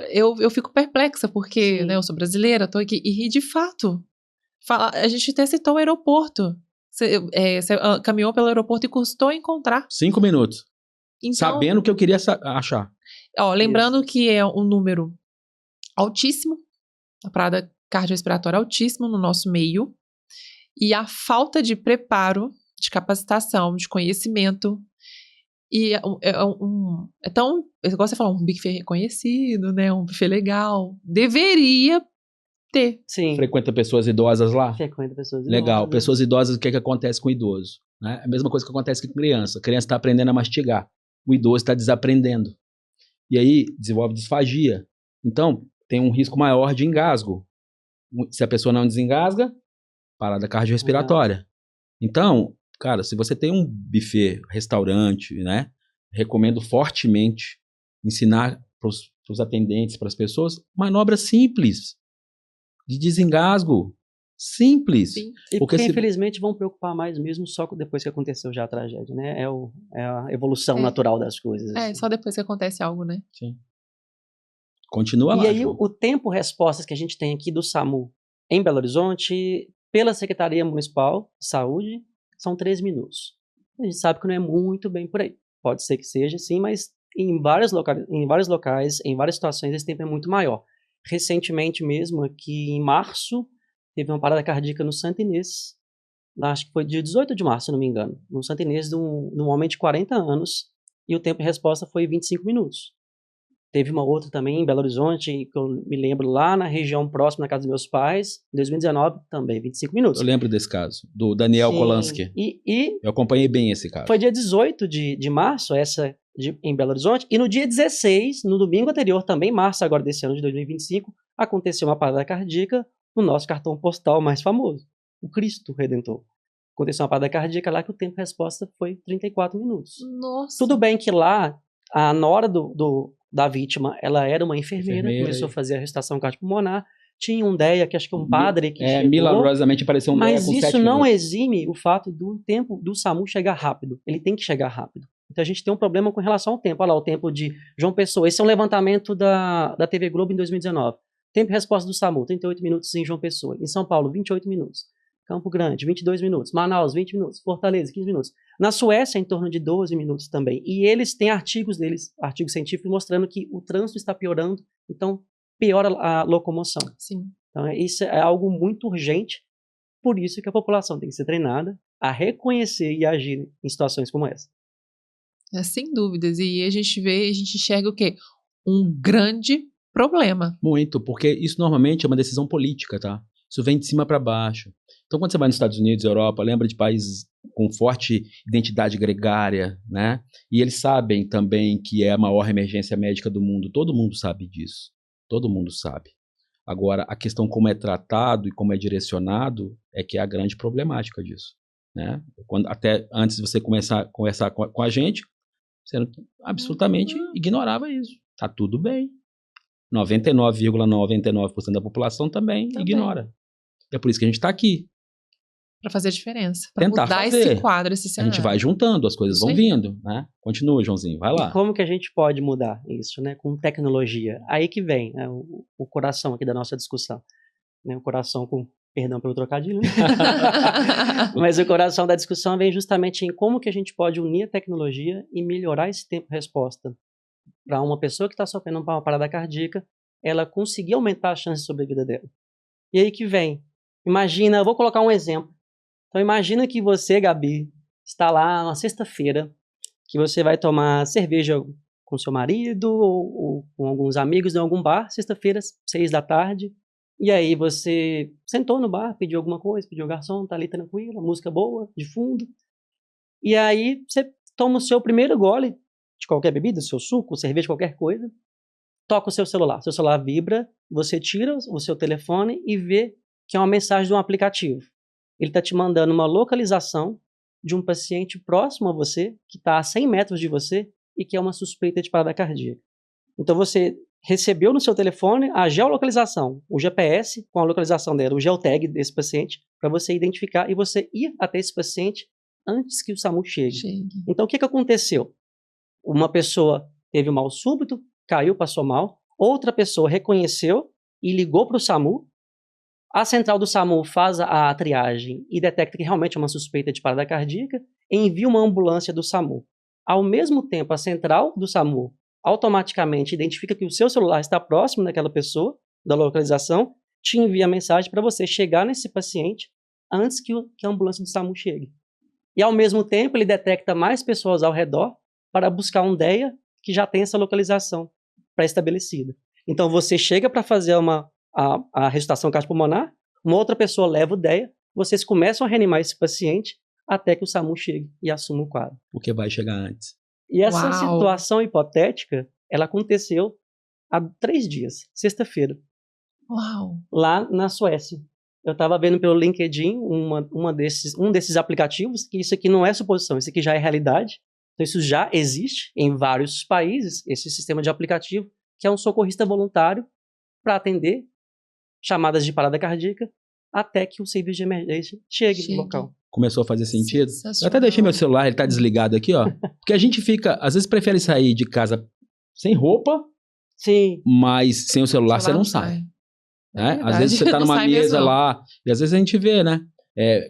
Eu fico perplexa, porque né, eu sou brasileira, tô aqui, e de fato, a gente até citou o aeroporto. Você caminhou pelo aeroporto e custou encontrar. 5 minutos. Então, Sabendo o que eu queria achar. Lembrando que é um número altíssimo, a parada cardiorrespiratória altíssima no nosso meio, e a falta de preparo, de capacitação, de conhecimento, e tão, igual você falou, um buffet reconhecido, né, um buffet legal, deveria ter. Sim. Frequenta pessoas idosas lá? Frequenta pessoas idosas. Legal. Pessoas idosas, o que acontece com o idoso? Né? A mesma coisa que acontece com criança. A criança está aprendendo a mastigar. O idoso está desaprendendo. E aí desenvolve disfagia. Então, tem um risco maior de engasgo. Se a pessoa não desengasga, parada cardiorrespiratória. Então, cara, se você tem um buffet, restaurante, né? Recomendo fortemente ensinar para os atendentes, para as pessoas, manobra simples de desengasgo. Simples. Sim. E porque infelizmente vão preocupar mais mesmo só depois que aconteceu já a tragédia, né? É a evolução natural das coisas. Assim. Só depois que acontece algo, né? Sim. Continua lá. E aí o tempo-respostas que a gente tem aqui do SAMU em Belo Horizonte, pela Secretaria Municipal de Saúde, são 3 minutos. A gente sabe que não é muito bem por aí. Pode ser que seja, sim, mas em vários locais, em várias situações, esse tempo é muito maior. Recentemente mesmo, aqui em março, teve uma parada cardíaca no Santa Inês, acho que foi dia 18 de março, se não me engano, no Santa Inês, de um homem de 40 anos, e o tempo de resposta foi 25 minutos. Teve uma outra também em Belo Horizonte, que eu me lembro lá na região próxima da casa dos meus pais, em 2019, também 25 minutos. Eu lembro desse caso, do Daniel Kolansky. Eu acompanhei bem esse caso. Foi dia 18 de março, em Belo Horizonte, e no dia 16, no domingo anterior, também março agora desse ano de 2025, aconteceu uma parada cardíaca no nosso cartão postal mais famoso, o Cristo Redentor. Aconteceu uma parada cardíaca lá que o tempo de resposta foi 34 minutos. Nossa! Tudo bem que lá, a nora da vítima, ela era uma enfermeira, começou a fazer a ressuscitação cardiopulmonar, tinha um DEA, que acho que um padre que chegou, milagrosamente apareceu um DEA com 7 minutos. Mas isso não exime o fato do tempo do SAMU chegar rápido. Ele tem que chegar rápido. Então a gente tem um problema com relação ao tempo. Olha lá, o tempo de João Pessoa. Esse é um levantamento da TV Globo em 2019. Tempo de resposta do SAMU, 38 minutos em João Pessoa. Em São Paulo, 28 minutos. Campo Grande, 22 minutos. Manaus, 20 minutos. Fortaleza, 15 minutos. Na Suécia, em torno de 12 minutos também. E eles têm artigos científicos, mostrando que o trânsito está piorando, então piora a locomoção. Sim. Então isso é algo muito urgente, por isso que a população tem que ser treinada a reconhecer e agir em situações como essa. Sem dúvidas. E a gente enxerga o quê? Um grande problema. Muito, porque isso normalmente é uma decisão política, tá? Isso vem de cima para baixo. Então, quando você vai nos Estados Unidos, Europa, lembra de países com forte identidade gregária, né? E eles sabem também que é a maior emergência médica do mundo. Todo mundo sabe disso. Todo mundo sabe. Agora, a questão como é tratado e como é direcionado é que é a grande problemática disso, né? Até antes de você começar a conversar com a gente, você absolutamente ignorava isso. Tá tudo bem. 99,99% da população também ignora. É por isso que a gente está aqui. Para fazer a diferença. Para mudar esse quadro, esse cenário. A gente vai juntando, as coisas vão vindo, né? Continua, Joãozinho, vai lá. E como que a gente pode mudar isso, né? Com tecnologia. Aí que vem, né, o coração aqui da nossa discussão. Né? O coração com... Perdão pelo trocadilho. Mas o coração da discussão vem justamente em como que a gente pode unir a tecnologia e melhorar esse tempo de resposta. Para uma pessoa que está sofrendo uma parada cardíaca, ela conseguir aumentar a chance de sobrevida dela. E aí que vem. Imagina, eu vou colocar um exemplo. Então imagina que você, Gabi, está lá uma sexta-feira, que você vai tomar cerveja com seu marido ou com alguns amigos em algum bar, sexta-feira, 6 da tarde, e aí você sentou no bar, pediu alguma coisa, pediu o garçom, tá ali tranquilo, música boa, de fundo, e aí você toma o seu primeiro gole de qualquer bebida, seu suco, cerveja, qualquer coisa, toca o seu celular vibra, você tira o seu telefone e vê que é uma mensagem de um aplicativo. Ele está te mandando uma localização de um paciente próximo a você, que está a 100 metros de você e que é uma suspeita de parada cardíaca. Então você recebeu no seu telefone a geolocalização, o GPS com a localização dela, o geotag desse paciente, para você identificar e você ir até esse paciente antes que o SAMU chegue. Então o que aconteceu? Uma pessoa teve um mal súbito, caiu, passou mal, outra pessoa reconheceu e ligou para o SAMU. A central do SAMU faz a triagem e detecta que realmente é uma suspeita de parada cardíaca e envia uma ambulância do SAMU. Ao mesmo tempo, a central do SAMU automaticamente identifica que o seu celular está próximo daquela pessoa, da localização, te envia a mensagem para você chegar nesse paciente antes que a ambulância do SAMU chegue. E ao mesmo tempo, ele detecta mais pessoas ao redor para buscar um DEA que já tem essa localização pré-estabelecida. Então, você chega para fazer a ressuscitação cardiopulmonar, uma outra pessoa leva o DEA, vocês começam a reanimar esse paciente até que o SAMU chegue e assuma o quadro. Porque vai chegar antes. E essa situação hipotética, ela aconteceu há 3 dias, sexta-feira. Uau! Lá na Suécia. Eu estava vendo pelo LinkedIn um desses aplicativos, que isso aqui não é suposição, isso aqui já é realidade. Então isso já existe em vários países, esse sistema de aplicativo, que é um socorrista voluntário para atender chamadas de parada cardíaca até que o serviço de emergência chegue no local. Começou a fazer sentido? Eu até deixei meu celular, ele tá desligado aqui, ó. Porque a gente fica, às vezes prefere sair de casa sem roupa, sim, mas sem o celular você não sai. Né? Às vezes você tá numa mesa lá, e às vezes a gente vê, né?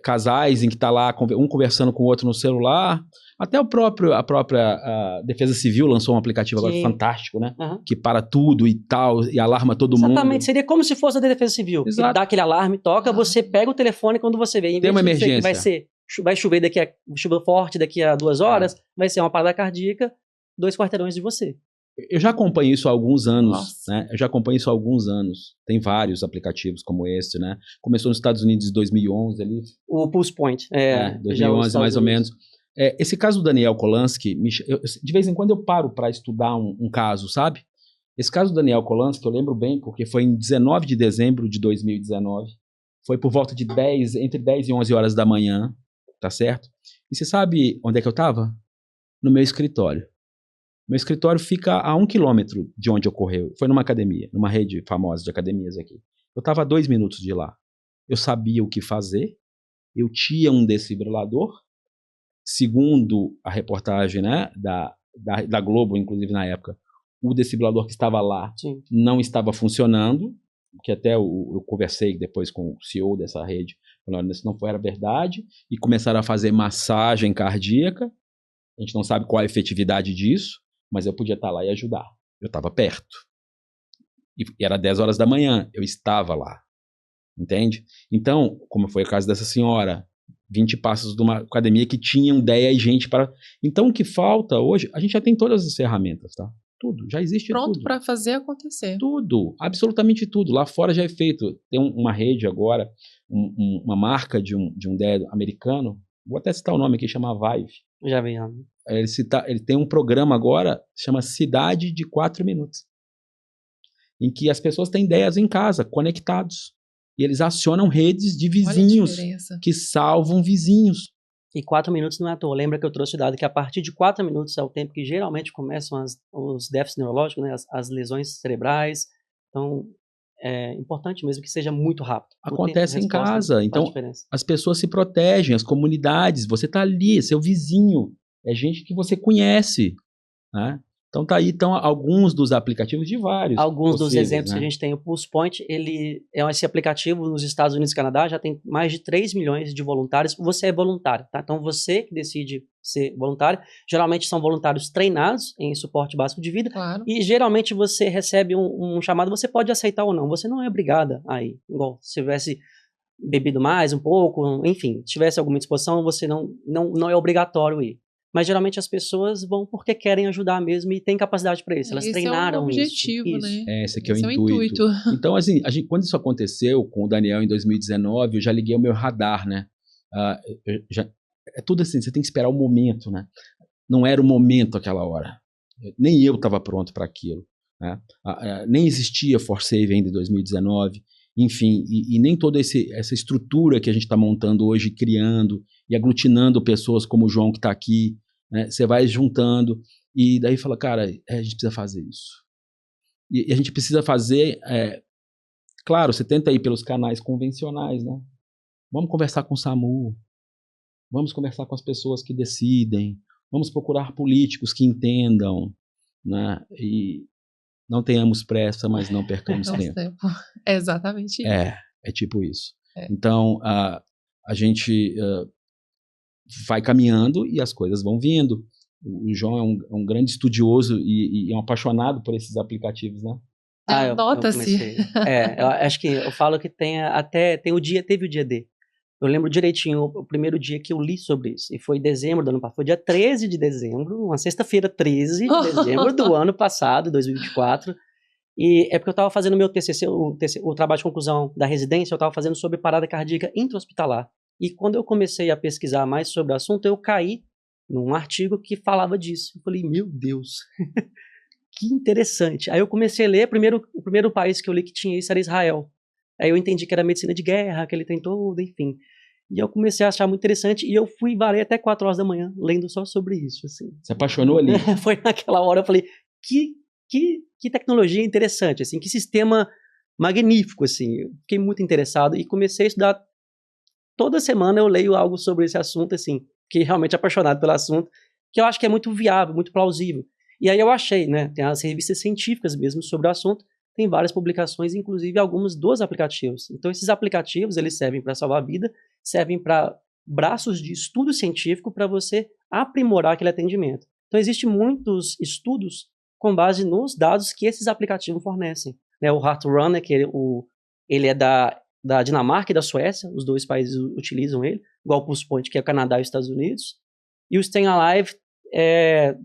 Casais em que tá lá, um conversando com o outro no celular. Até a própria Defesa Civil lançou um aplicativo agora fantástico, né? Uhum. Que para tudo e tal, e alarma todo mundo. Exatamente, seria como se fosse a Defesa Civil. Exato. Dá aquele alarme, toca, você pega o telefone quando você vê. Em vez tem uma de emergência. Vai chover chuva forte daqui a 2 horas, vai ser uma parada cardíaca 2 quarteirões de você. Eu já acompanho isso há alguns anos, né? Tem vários aplicativos como esse, né? Começou nos Estados Unidos em 2011 ali. O Pulse Point. 2011 mais ou menos. Esse caso do Daniel Kolansky, de vez em quando eu paro para estudar um caso, sabe? Esse caso do Daniel Kolansky eu lembro bem porque foi em 19 de dezembro de 2019. Foi por volta de entre 10 e 11 horas da manhã, tá certo? E você sabe onde é que eu estava? No meu escritório. Meu escritório fica a 1 quilômetro de onde ocorreu. Foi numa academia, numa rede famosa de academias aqui. Eu estava a 2 minutos de lá. Eu sabia o que fazer. Eu tinha um desfibrilador. Segundo a reportagem, né, da Globo, inclusive na época, o desfibrilador que estava lá não estava funcionando. Que até eu conversei depois com o CEO dessa rede. Falando, isso não era verdade. E começaram a fazer massagem cardíaca. A gente não sabe qual a efetividade disso. Mas eu podia estar lá e ajudar. Eu estava perto. E era 10 horas da manhã. Eu estava lá. Entende? Então, como foi o caso dessa senhora, 20 passos de uma academia que tinha ideia e gente para... Então, o que falta hoje, a gente já tem todas as ferramentas, tá? Tudo, já existe tudo. Pronto para fazer acontecer. Tudo, absolutamente tudo. Lá fora já é feito. Tem uma rede agora, uma marca de um DEA americano, vou até citar o nome aqui, chama Vive. Já vi. Ele tem um programa agora, chama Cidade de 4 Minutos, em que as pessoas têm ideias em casa, conectados. E eles acionam redes de vizinhos que salvam vizinhos. E 4 minutos não é à toa. Lembra que eu trouxe o dado que a partir de 4 minutos é o tempo que geralmente começam os déficits neurológicos, né, as lesões cerebrais. Então, é importante mesmo que seja muito rápido. Acontece em casa. Então, as pessoas se protegem, as comunidades. Você está ali, é seu vizinho. É gente que você conhece, né? Então tá aí alguns dos aplicativos de vários. Alguns dos exemplos, né? Que a gente tem. O Pulse Point, esse aplicativo nos Estados Unidos e Canadá já tem mais de 3 milhões de voluntários. Você é voluntário, tá? Então você que decide ser voluntário, geralmente são voluntários treinados em suporte básico de vida. Claro. E geralmente você recebe um chamado, você pode aceitar ou não. Você não é obrigada a ir. Igual se tivesse bebido mais um pouco, enfim, tivesse alguma disposição, você não é obrigatório ir. Mas geralmente as pessoas vão porque querem ajudar mesmo e têm capacidade para isso. Elas treinaram é o objetivo, isso. né? Esse aqui é o Esse intuito. Então, assim, quando isso aconteceu com o Daniel em 2019, eu já liguei o meu radar, né? É tudo assim, você tem que esperar o momento, né? Não era o momento aquela hora. Nem eu estava pronto para aquilo. Né? Nem existia ForSave ainda em 2019. Enfim, e nem toda essa estrutura que a gente está montando hoje, criando e aglutinando pessoas como o João que está aqui, né? Você vai juntando e daí fala, cara, a gente precisa fazer isso. E a gente precisa fazer, claro, você tenta ir pelos canais convencionais, né? Vamos conversar com o SAMU, vamos conversar com as pessoas que decidem, vamos procurar políticos que entendam, né? E não tenhamos pressa, mas não percamos tempo. É exatamente isso. É tipo isso. Então, a gente vai caminhando e as coisas vão vindo. O João é um grande estudioso e é um apaixonado por esses aplicativos, né? Nota-se. Eu acho que eu falo que teve o dia D. Eu lembro direitinho o primeiro dia que eu li sobre isso. E foi em dezembro do ano passado. Foi dia 13 de dezembro, uma sexta-feira 13 de dezembro do ano passado, 2024. E é porque eu estava fazendo meu TCC, o trabalho de conclusão da residência, eu estava fazendo sobre parada cardíaca intra-hospitalar. E quando eu comecei a pesquisar mais sobre o assunto, eu caí num artigo que falava disso. Eu falei, meu Deus, que interessante. Aí eu comecei a ler, o primeiro país que eu li que tinha isso era Israel. Aí eu entendi que era medicina de guerra, aquele trem todo, enfim. E eu comecei a achar muito interessante e eu fui varei até 4 horas da manhã lendo só sobre isso. Assim. Se apaixonou ali? Foi naquela hora, eu falei, que tecnologia interessante, assim, que sistema magnífico, assim. Eu fiquei muito interessado e comecei a estudar. Toda semana eu leio algo sobre esse assunto, assim. Fiquei realmente apaixonado pelo assunto, que eu acho que é muito viável, muito plausível. E aí eu achei, né, tem as revistas científicas mesmo sobre o assunto, tem várias publicações, inclusive alguns dos aplicativos. Então, esses aplicativos, eles servem para salvar a vida, servem para braços de estudo científico para você aprimorar aquele atendimento. Então, existem muitos estudos com base nos dados que esses aplicativos fornecem. Né, o Heart Runner, que ele é da Dinamarca e da Suécia, os dois países utilizam ele, igual o Pulse Point, que é o Canadá e os Estados Unidos, e o Stay Alive é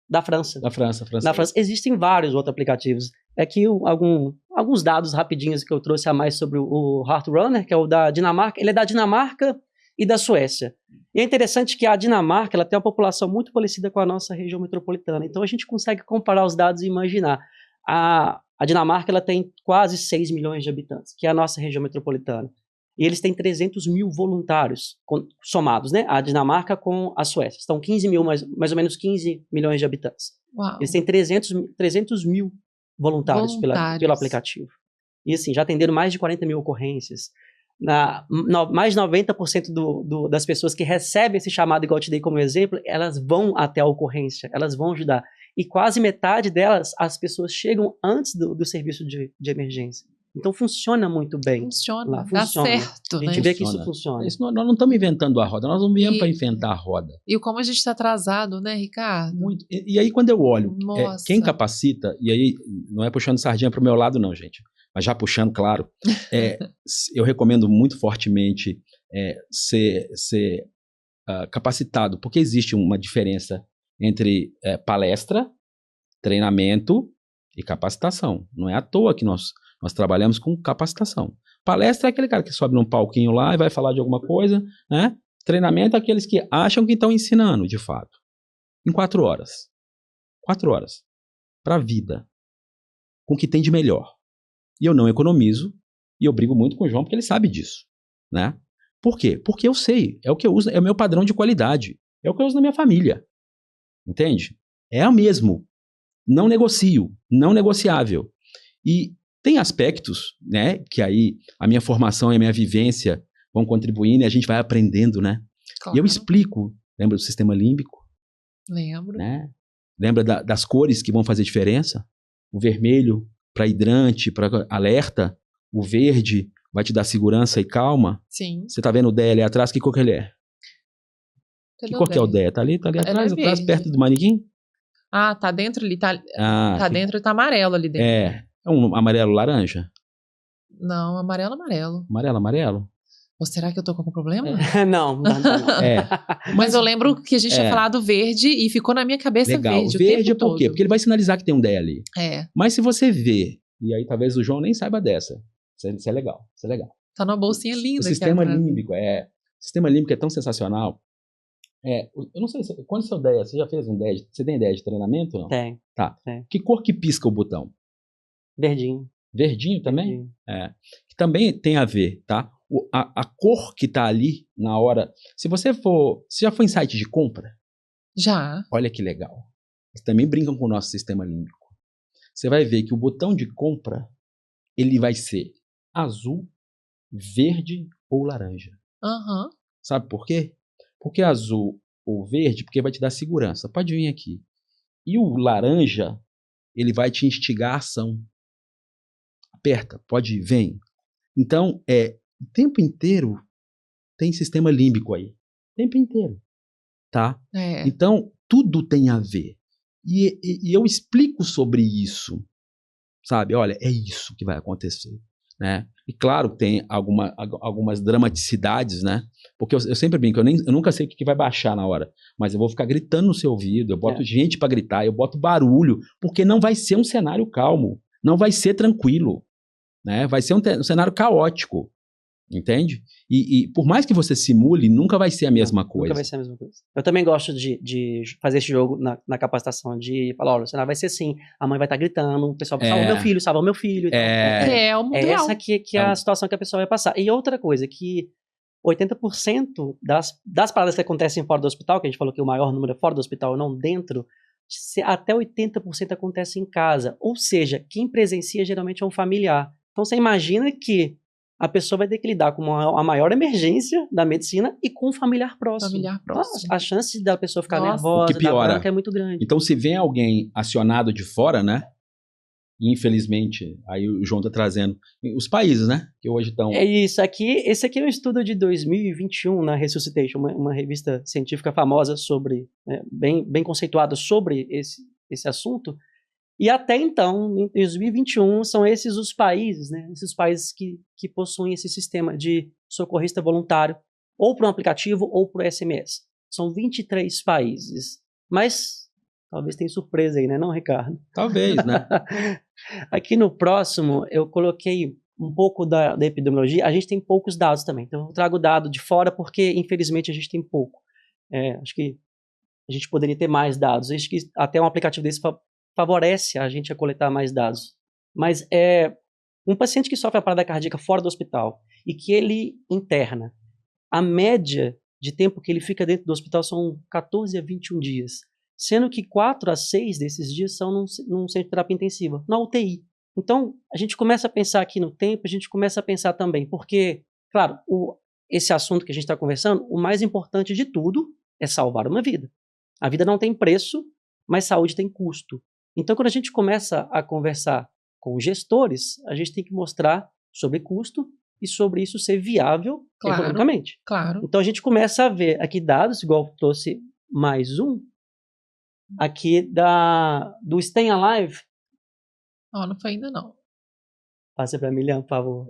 da França. Da França. Na França existem vários outros aplicativos. Aqui alguns dados rapidinhos que eu trouxe a mais sobre o Heart Runner, que é o da Dinamarca. Ele é da Dinamarca e da Suécia. E é interessante que a Dinamarca ela tem uma população muito parecida com a nossa região metropolitana. Então a gente consegue comparar os dados e imaginar. A Dinamarca ela tem quase 6 milhões de habitantes, que é a nossa região metropolitana. E eles têm 300 mil voluntários somados, né? A Dinamarca com a Suécia. Estão 15 mil, mais ou menos 15 milhões de habitantes. Uau. Eles têm 300 mil voluntários pelo aplicativo. E assim, já atenderam mais de 40 mil ocorrências. Mais de 90% das pessoas que recebem esse chamado, igual eu te dei como exemplo, elas vão até a ocorrência, elas vão ajudar. E quase metade delas, as pessoas chegam antes do serviço de emergência. Então funciona muito bem. Funciona, dá certo. A gente vê que isso funciona. Nós não estamos inventando a roda, nós não viemos para inventar a roda. E como a gente está atrasado, né, Ricardo? Muito. E aí quando eu olho, quem capacita, e aí não é puxando sardinha para o meu lado não, gente, mas já puxando, claro, eu recomendo muito fortemente ser capacitado, porque existe uma diferença entre palestra, treinamento e capacitação. Não é à toa que nós trabalhamos com capacitação. Palestra é aquele cara que sobe num palquinho lá e vai falar de alguma coisa, né? Treinamento é aqueles que acham que estão ensinando, de fato. Em 4 horas. 4 horas. Para a vida. Com o que tem de melhor. E eu não economizo, e eu brigo muito com o João porque ele sabe disso, né? Por quê? Porque eu sei, é o que eu uso, é o meu padrão de qualidade, é o que eu uso na minha família, entende? É o mesmo, não negocio, não negociável. E tem aspectos, né, que aí a minha formação e a minha vivência vão contribuindo e a gente vai aprendendo, né? Claro. E eu explico, lembra do sistema límbico? Lembro. Né? Lembra das cores que vão fazer diferença? O vermelho para hidrante, para alerta, o verde vai te dar segurança e calma. Sim. Você tá vendo o DE ali atrás, que cor que ele é? Cadê que cor que é o DE? Tá ali atrás, atrás, perto do manequim? Ah, tá dentro ali, tá dentro e tá amarelo ali dentro. É um amarelo laranja? Não, amarelo. Amarelo? Ou será que eu tô com algum problema? Não. Mas eu lembro que a gente tinha falado verde e ficou na minha cabeça Legal. verde o Verde tempo por quê? todo. Porque ele vai sinalizar que tem um DE ali. É, Mas se você vê, e aí talvez o João nem saiba dessa, isso é legal, isso é legal. tá numa bolsinha linda. O que sistema ela traz. límbico o sistema límbico é tão sensacional. Eu não sei, quando seu DE, você já fez um DE, você tem ideia de treinamento ou não? Tem. Tá. Tem. Que cor que pisca o botão? Verdinho. Verdinho também? Verdinho. Que também tem a ver, tá? A cor que tá ali na hora. Se você já foi em site de compra? Já. Olha que legal. Eles também brincam com o nosso sistema límbico. Você vai ver que o botão de compra, ele vai ser azul, verde ou laranja. Aham. Sabe por quê? Porque azul ou verde, porque vai te dar segurança. Pode vir aqui. E o laranja, ele vai te instigar a ação. Aperta, pode ir, vem. Então, o tempo inteiro tem sistema límbico aí. O tempo inteiro. Tá? Então, tudo tem a ver. E eu explico sobre isso. Sabe? Olha, é isso que vai acontecer. Né? E claro, tem algumas dramaticidades, né? Porque eu sempre brinco, eu nunca sei o que vai baixar na hora, mas eu vou ficar gritando no seu ouvido, eu boto gente para gritar, eu boto barulho, porque não vai ser um cenário calmo, não vai ser tranquilo, né? Vai ser um cenário caótico, entende? E por mais que você simule, nunca vai ser a mesma coisa. Nunca vai ser a mesma coisa. Eu também gosto de fazer esse jogo na capacitação, de falar, olha, o cenário vai ser assim, a mãe vai estar gritando, o pessoal vai salva o meu filho. É o mundo real. Essa que é a situação que a pessoa vai passar. E outra coisa, que 80% das paradas que acontecem fora do hospital, que a gente falou que o maior número é fora do hospital e não dentro, até 80% acontece em casa. Ou seja, quem presencia geralmente é um familiar. Então você imagina que a pessoa vai ter que lidar com a maior emergência da medicina e com um familiar próximo. A chance da pessoa ficar nervosa, da branca, é muito grande. Então, se vem alguém acionado de fora, né? Infelizmente, aí o João tá trazendo os países, né? Que hoje estão... É isso. Esse aqui é um estudo de 2021 na Resuscitation, uma revista científica famosa sobre, bem conceituada sobre esse assunto. E até então, em 2021, são esses os países, né? Esses países que possuem esse sistema de socorrista voluntário, ou por um aplicativo ou por SMS. São 23 países. Mas talvez tenha surpresa aí, né, não, Ricardo? Talvez, né? Aqui no próximo, eu coloquei um pouco da epidemiologia. A gente tem poucos dados também. Então, eu trago dado de fora porque, infelizmente, a gente tem pouco. Acho que a gente poderia ter mais dados. Acho que até um aplicativo desse favorece a gente a coletar mais dados. Mas um paciente que sofre a parada cardíaca fora do hospital e que ele interna, a média de tempo que ele fica dentro do hospital são 14 a 21 dias, sendo que 4 a 6 desses dias são num centro de terapia intensiva, na UTI. Então, a gente começa a pensar aqui no tempo, a gente começa a pensar também, porque, claro, esse assunto que a gente está conversando, o mais importante de tudo é salvar uma vida. A vida não tem preço, mas saúde tem custo. Então, quando a gente começa a conversar com gestores, a gente tem que mostrar sobre custo e sobre isso ser viável economicamente. Claro. Então, a gente começa a ver aqui dados, igual trouxe mais um, aqui do Stay Alive. Não foi ainda não. Passa para mim, Liam, por favor.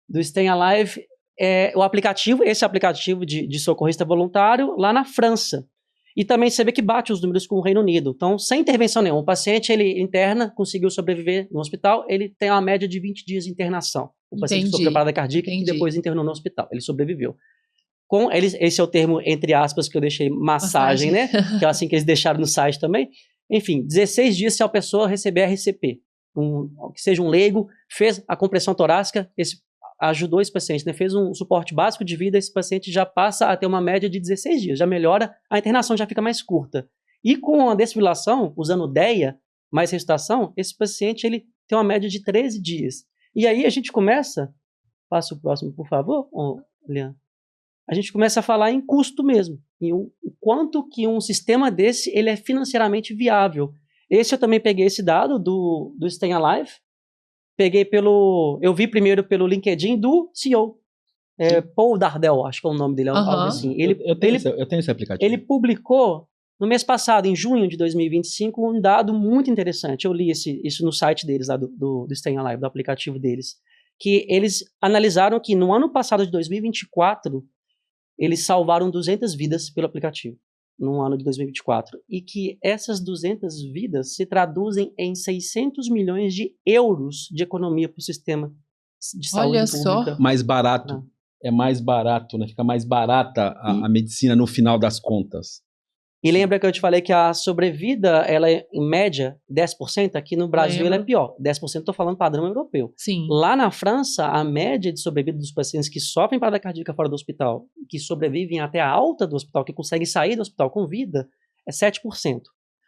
Do Stay Alive, esse aplicativo de socorrista voluntário lá na França. E também você vê que bate os números com o Reino Unido. Então, sem intervenção nenhuma, o paciente, ele interna, conseguiu sobreviver no hospital, ele tem uma média de 20 dias de internação. O paciente que sofreu parada cardíaca e depois internou no hospital. Ele sobreviveu. Esse é o termo, entre aspas, que eu deixei, massagem, né? Que é assim que eles deixaram no site também. Enfim, 16 dias se a pessoa receber RCP. Que seja um leigo, fez a compressão torácica, ajudou esse paciente, né? Fez um suporte básico de vida, esse paciente já passa a ter uma média de 16 dias, já melhora, a internação já fica mais curta. E com a desfibrilação, usando DEA, mais ressuscitação, esse paciente ele tem uma média de 13 dias. E aí a gente começa, passa o próximo, por favor, Liam. A gente começa a falar em custo mesmo, em o quanto que um sistema desse ele é financeiramente viável. Eu também peguei esse dado do Stay Alive, eu vi primeiro pelo LinkedIn do CEO, Paul Dardel, acho que é o nome dele, algo assim. Eu tenho esse aplicativo. Ele publicou no mês passado, em junho de 2025, um dado muito interessante. Eu li isso no site deles, lá do Stay Alive, do aplicativo deles, que eles analisaram que no ano passado de 2024, eles salvaram 200 vidas pelo aplicativo, no ano de 2024, e que essas 200 vidas se traduzem em 600 milhões de euros de economia para o sistema de saúde Olha pública. só. Mais barato. Ah. É mais barato, né? Fica mais barata a medicina no final das contas. E lembra que eu te falei que a sobrevida, ela é, em média, 10%? Aqui no Brasil ela é Lembro. pior. 10% estou falando padrão europeu. Sim. Lá na França, a média de sobrevida dos pacientes que sofrem parada cardíaca fora do hospital, que sobrevivem até a alta do hospital, que conseguem sair do hospital com vida, é 7%.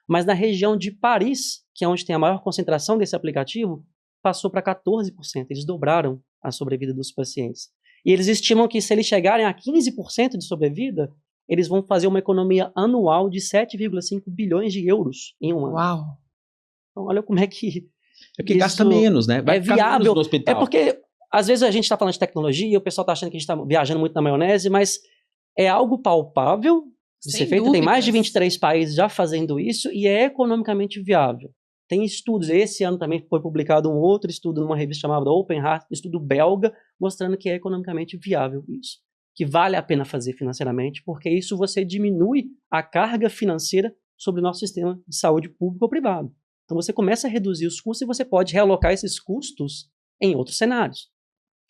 Mas na região de Paris, que é onde tem a maior concentração desse aplicativo, passou para 14%. Eles dobraram a sobrevida dos pacientes. E eles estimam que se eles chegarem a 15% de sobrevida, eles vão fazer uma economia anual de 7,5 bilhões de euros em um ano. Uau. Então, olha como é que É porque isso gasta menos, né? Vai é ficar menos viável. no hospital. É porque, às vezes, a gente está falando de tecnologia e o pessoal está achando que a gente está viajando muito na maionese, mas é algo palpável de Sem ser feito. Tem mais de dúvidas. 23 países já fazendo isso e é economicamente viável. Tem estudos, esse ano também foi publicado um outro estudo numa revista chamada Open Heart, estudo belga, mostrando que é economicamente viável isso. Que vale a pena fazer financeiramente, porque isso você diminui a carga financeira sobre o nosso sistema de saúde público ou privado. Então você começa a reduzir os custos e você pode realocar esses custos em outros cenários.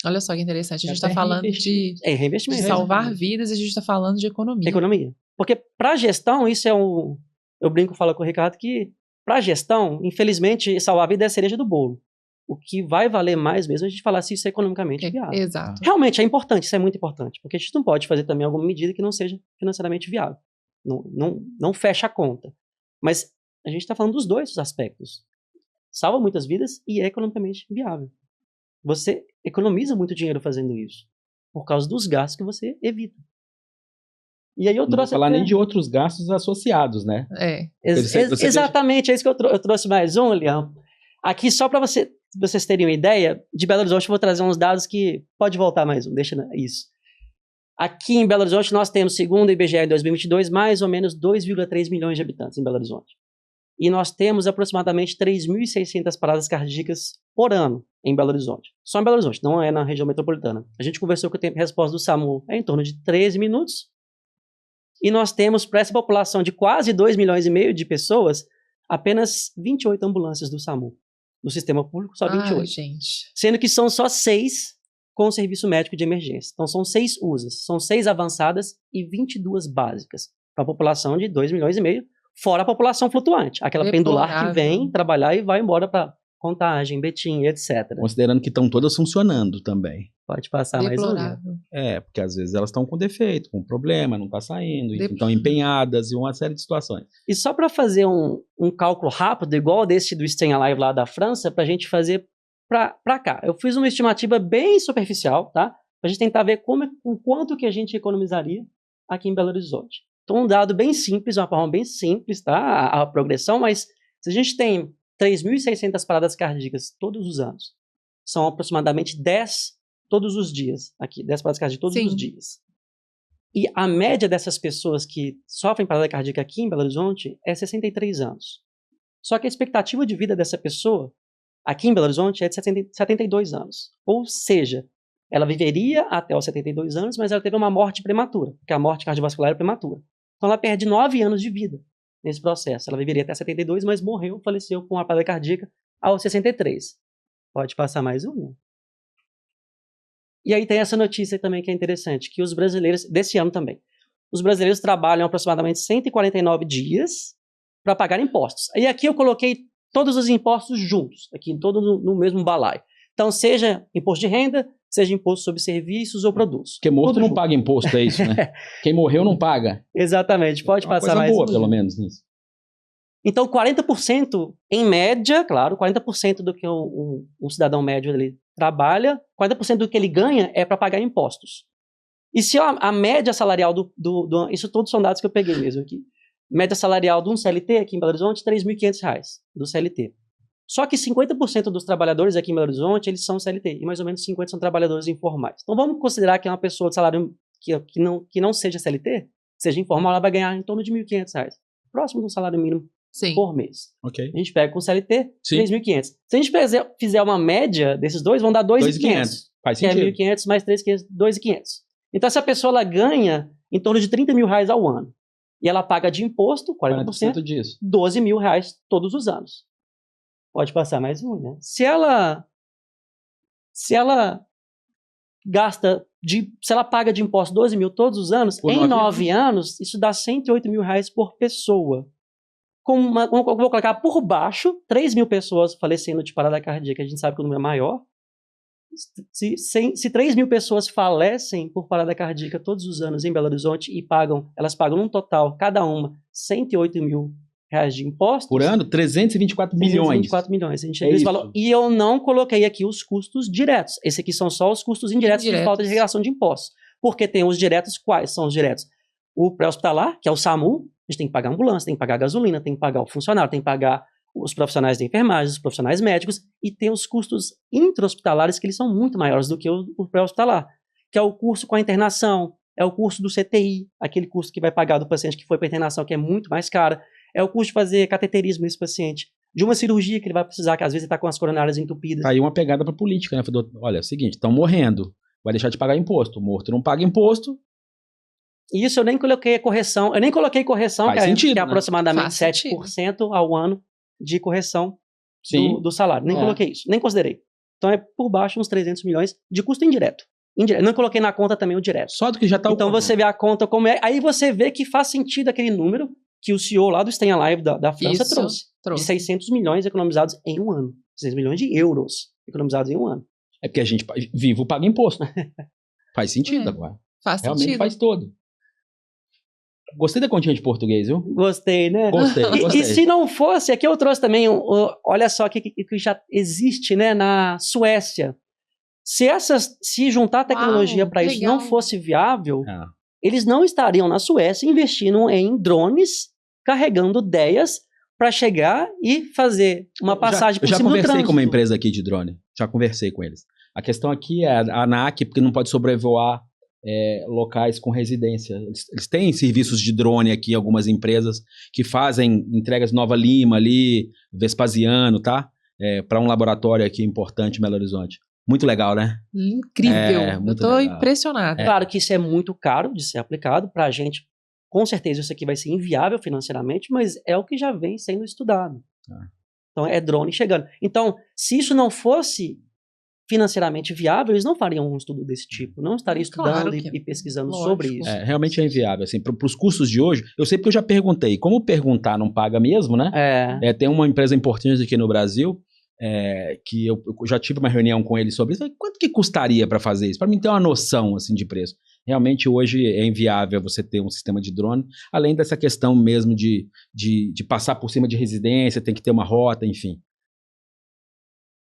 Olha só que interessante. A gente É está falando de reinvestimento. salvar vidas e a gente está falando de economia. Economia. Porque para gestão, isso é um... Eu brinco, falo com o Ricardo, que para gestão, infelizmente, salvar a vida é a cereja do bolo. O que vai valer mais mesmo é a gente falar se isso é economicamente viável. Exato. Realmente é importante, isso é muito importante, porque a gente não pode fazer também alguma medida que não seja financeiramente viável. Não fecha a conta. Mas a gente está falando dos dois aspectos. Salva muitas vidas e é economicamente viável. Você economiza muito dinheiro fazendo isso, por causa dos gastos que você evita. E aí eu Não vou trouxe falar até... nem de outros gastos associados, né? É. Você Exatamente, é isso que eu trouxe mais um, Leão. Aqui, só para vocês terem uma ideia, de Belo Horizonte eu vou trazer uns dados que... Pode voltar mais um, deixa isso. Aqui em Belo Horizonte nós temos, segundo o IBGE em 2022, mais ou menos 2,3 milhões de habitantes em Belo Horizonte. E nós temos aproximadamente 3.600 paradas cardíacas por ano em Belo Horizonte. Só em Belo Horizonte, não é na região metropolitana. A gente conversou que o tempo de resposta do SAMU é em torno de 13 minutos. E nós temos, para essa população de quase 2,5 milhões de pessoas, apenas 28 ambulâncias do SAMU. No sistema público, só 28. Ai, gente. Sendo que são só 6 com o serviço médico de emergência. Então, são 6 USAs. São 6 avançadas e 22 básicas. Para a população de 2,5 milhões, fora a população flutuante. Aquela pendular que vem trabalhar e vai embora para Contagem, Betim, etc. Considerando que estão todas funcionando também. Pode passar mais um. Porque às vezes elas estão com defeito, com problema, não está saindo, estão empenhadas e uma série de situações. E só para fazer um cálculo rápido, igual desse do Stay Alive lá da França, para a gente fazer para cá. Eu fiz uma estimativa bem superficial, tá? Para a gente tentar ver o quanto que a gente economizaria aqui em Belo Horizonte. Então, um dado bem simples, uma forma bem simples, tá? A progressão, mas se a gente tem 3.600 paradas cardíacas todos os anos, são aproximadamente 10 todos os dias, aqui, 10 paradas cardíacas todos os dias. E a média dessas pessoas que sofrem parada cardíaca aqui em Belo Horizonte é 63 anos. Só que a expectativa de vida dessa pessoa, aqui em Belo Horizonte, é de 72 anos. Ou seja, ela viveria até os 72 anos, mas ela teve uma morte prematura, porque a morte cardiovascular é prematura. Então ela perde 9 anos de vida nesse processo. Ela viveria até 72, mas morreu, faleceu com uma parada cardíaca aos 63. Pode passar mais um? E aí tem essa notícia também que é interessante, que os brasileiros, desse ano também, os brasileiros trabalham aproximadamente 149 dias para pagar impostos. E aqui eu coloquei todos os impostos juntos, aqui todo no mesmo balaio. Então, seja imposto de renda, seja imposto sobre serviços ou produtos. Porque morto não junto. paga imposto, é isso, né? Quem morreu não paga. Exatamente, pode passar mais. Coisa boa, pelo menos, nisso. Então, 40%, em média, claro, 40% do que um cidadão médio ali trabalha, 40% do que ele ganha é para pagar impostos. E se a média salarial isso todos são dados que eu peguei mesmo aqui, média salarial de um CLT aqui em Belo Horizonte, R$ 3.500 do CLT. Só que 50% dos trabalhadores aqui em Belo Horizonte, eles são CLT, e mais ou menos 50% são trabalhadores informais. Então vamos considerar que é uma pessoa de salário que não seja CLT, seja informal, ela vai ganhar em torno de R$ 1.500, próximo do salário mínimo Sim. por mês. Ok. A gente pega com o CLT, Sim. 3.500. Se a gente fizer uma média desses dois, vão dar 2.500. Faz Que é sentido. 1.500 mais 3.500, 2.500. Então, essa pessoa ela ganha em torno de R$30 mil ao ano. E ela paga de imposto, 40%, disso. R$12 mil todos os anos. Pode passar mais um, né? Se ela paga de imposto 12 mil todos os anos, Por em 9 9 anos, isso dá R$108 mil por pessoa. Vou colocar por baixo, 3 mil pessoas falecendo de parada cardíaca, a gente sabe que o número é maior. Se 3 mil pessoas falecem por parada cardíaca todos os anos em Belo Horizonte e elas pagam um total, cada uma, R$108 mil de impostos. Por ano, 324 milhões. 324 milhões. A gente É esse valor. E eu não coloquei aqui os custos diretos. Esse aqui são só os custos indiretos de falta de regulação de impostos. Porque tem os diretos, quais são os diretos? O pré-hospitalar, que é o SAMU, a gente tem que pagar ambulância, tem que pagar gasolina, tem que pagar o funcionário, tem que pagar os profissionais de enfermagem, os profissionais médicos, e tem os custos intra-hospitalares, que eles são muito maiores do que o pré-hospitalar, que é o custo com a internação, é o custo do CTI, aquele custo que vai pagar do paciente que foi para a internação, que é muito mais caro, é o custo de fazer cateterismo nesse paciente, de uma cirurgia que ele vai precisar, que às vezes ele está com as coronárias entupidas. Tá aí uma pegada para política, né? Olha, é o seguinte, estão morrendo, vai deixar de pagar imposto. Morto não paga imposto. E isso eu nem coloquei correção, Faz sentido, que é né? aproximadamente Faz 7% ao ano de correção Sim. do salário. Nem coloquei isso, nem considerei. Então é por baixo uns 300 milhões de custo indireto. Não coloquei na conta também o direto. Só do que já está Então você vê a conta como é, aí você vê que faz sentido aquele número que o CEO lá do Stay Alive da França trouxe. De 600 milhões economizados em um ano. 600 milhões de euros economizados em um ano. É porque a gente vivo paga imposto. Faz sentido agora. Faz Realmente sentido. faz todo. Gostei da continha de português, viu? Gostei, né? Gostei. E se não fosse, aqui eu trouxe também, olha só que já existe, né, na Suécia. Se juntar a tecnologia para isso não fosse viável, eles não estariam na Suécia investindo em drones, carregando ideias para chegar e fazer uma passagem por cima do trânsito. Eu já conversei com uma empresa aqui de drone. Já conversei com eles. A questão aqui é a ANAC, porque não pode sobrevoar locais com residência. Eles têm serviços de drone aqui, algumas empresas que fazem entregas Nova Lima ali, Vespasiano, tá? Para um laboratório aqui importante em Belo Horizonte. Muito legal, né? Incrível. Eu tô impressionada. Claro que isso é muito caro de ser aplicado para a gente. Com certeza isso aqui vai ser inviável financeiramente, mas é o que já vem sendo estudado. Então é drone chegando. Então, se isso não fosse financeiramente viável, eles não fariam um estudo desse tipo, não estariam estudando e pesquisando sobre isso. Realmente é inviável, assim, para os custos de hoje, eu sei porque eu já perguntei, como perguntar não paga mesmo, né? Tem uma empresa importante aqui no Brasil, que eu já tive uma reunião com eles sobre isso, quanto que custaria para fazer isso? Para mim ter uma noção, assim, de preço. Realmente hoje é inviável você ter um sistema de drone, além dessa questão mesmo de passar por cima de residência, tem que ter uma rota, enfim.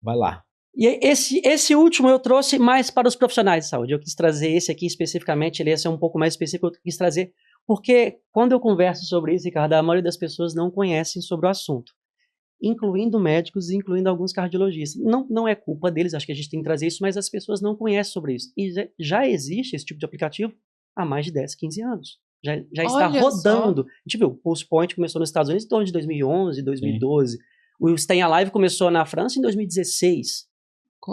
Vai lá. E esse último eu trouxe mais para os profissionais de saúde. Eu quis trazer esse aqui especificamente, ele ia ser um pouco mais específico, eu quis trazer, porque quando eu converso sobre isso, Ricardo, a maioria das pessoas não conhecem sobre o assunto, incluindo médicos e incluindo alguns cardiologistas. Não é culpa deles, acho que a gente tem que trazer isso, mas as pessoas não conhecem sobre isso. E já existe esse tipo de aplicativo há mais de 10, 15 anos. Já está rodando. A gente viu, o Pulse Point começou nos Estados Unidos em torno de 2011, 2012. Sim. O Stay Alive começou na França em 2016.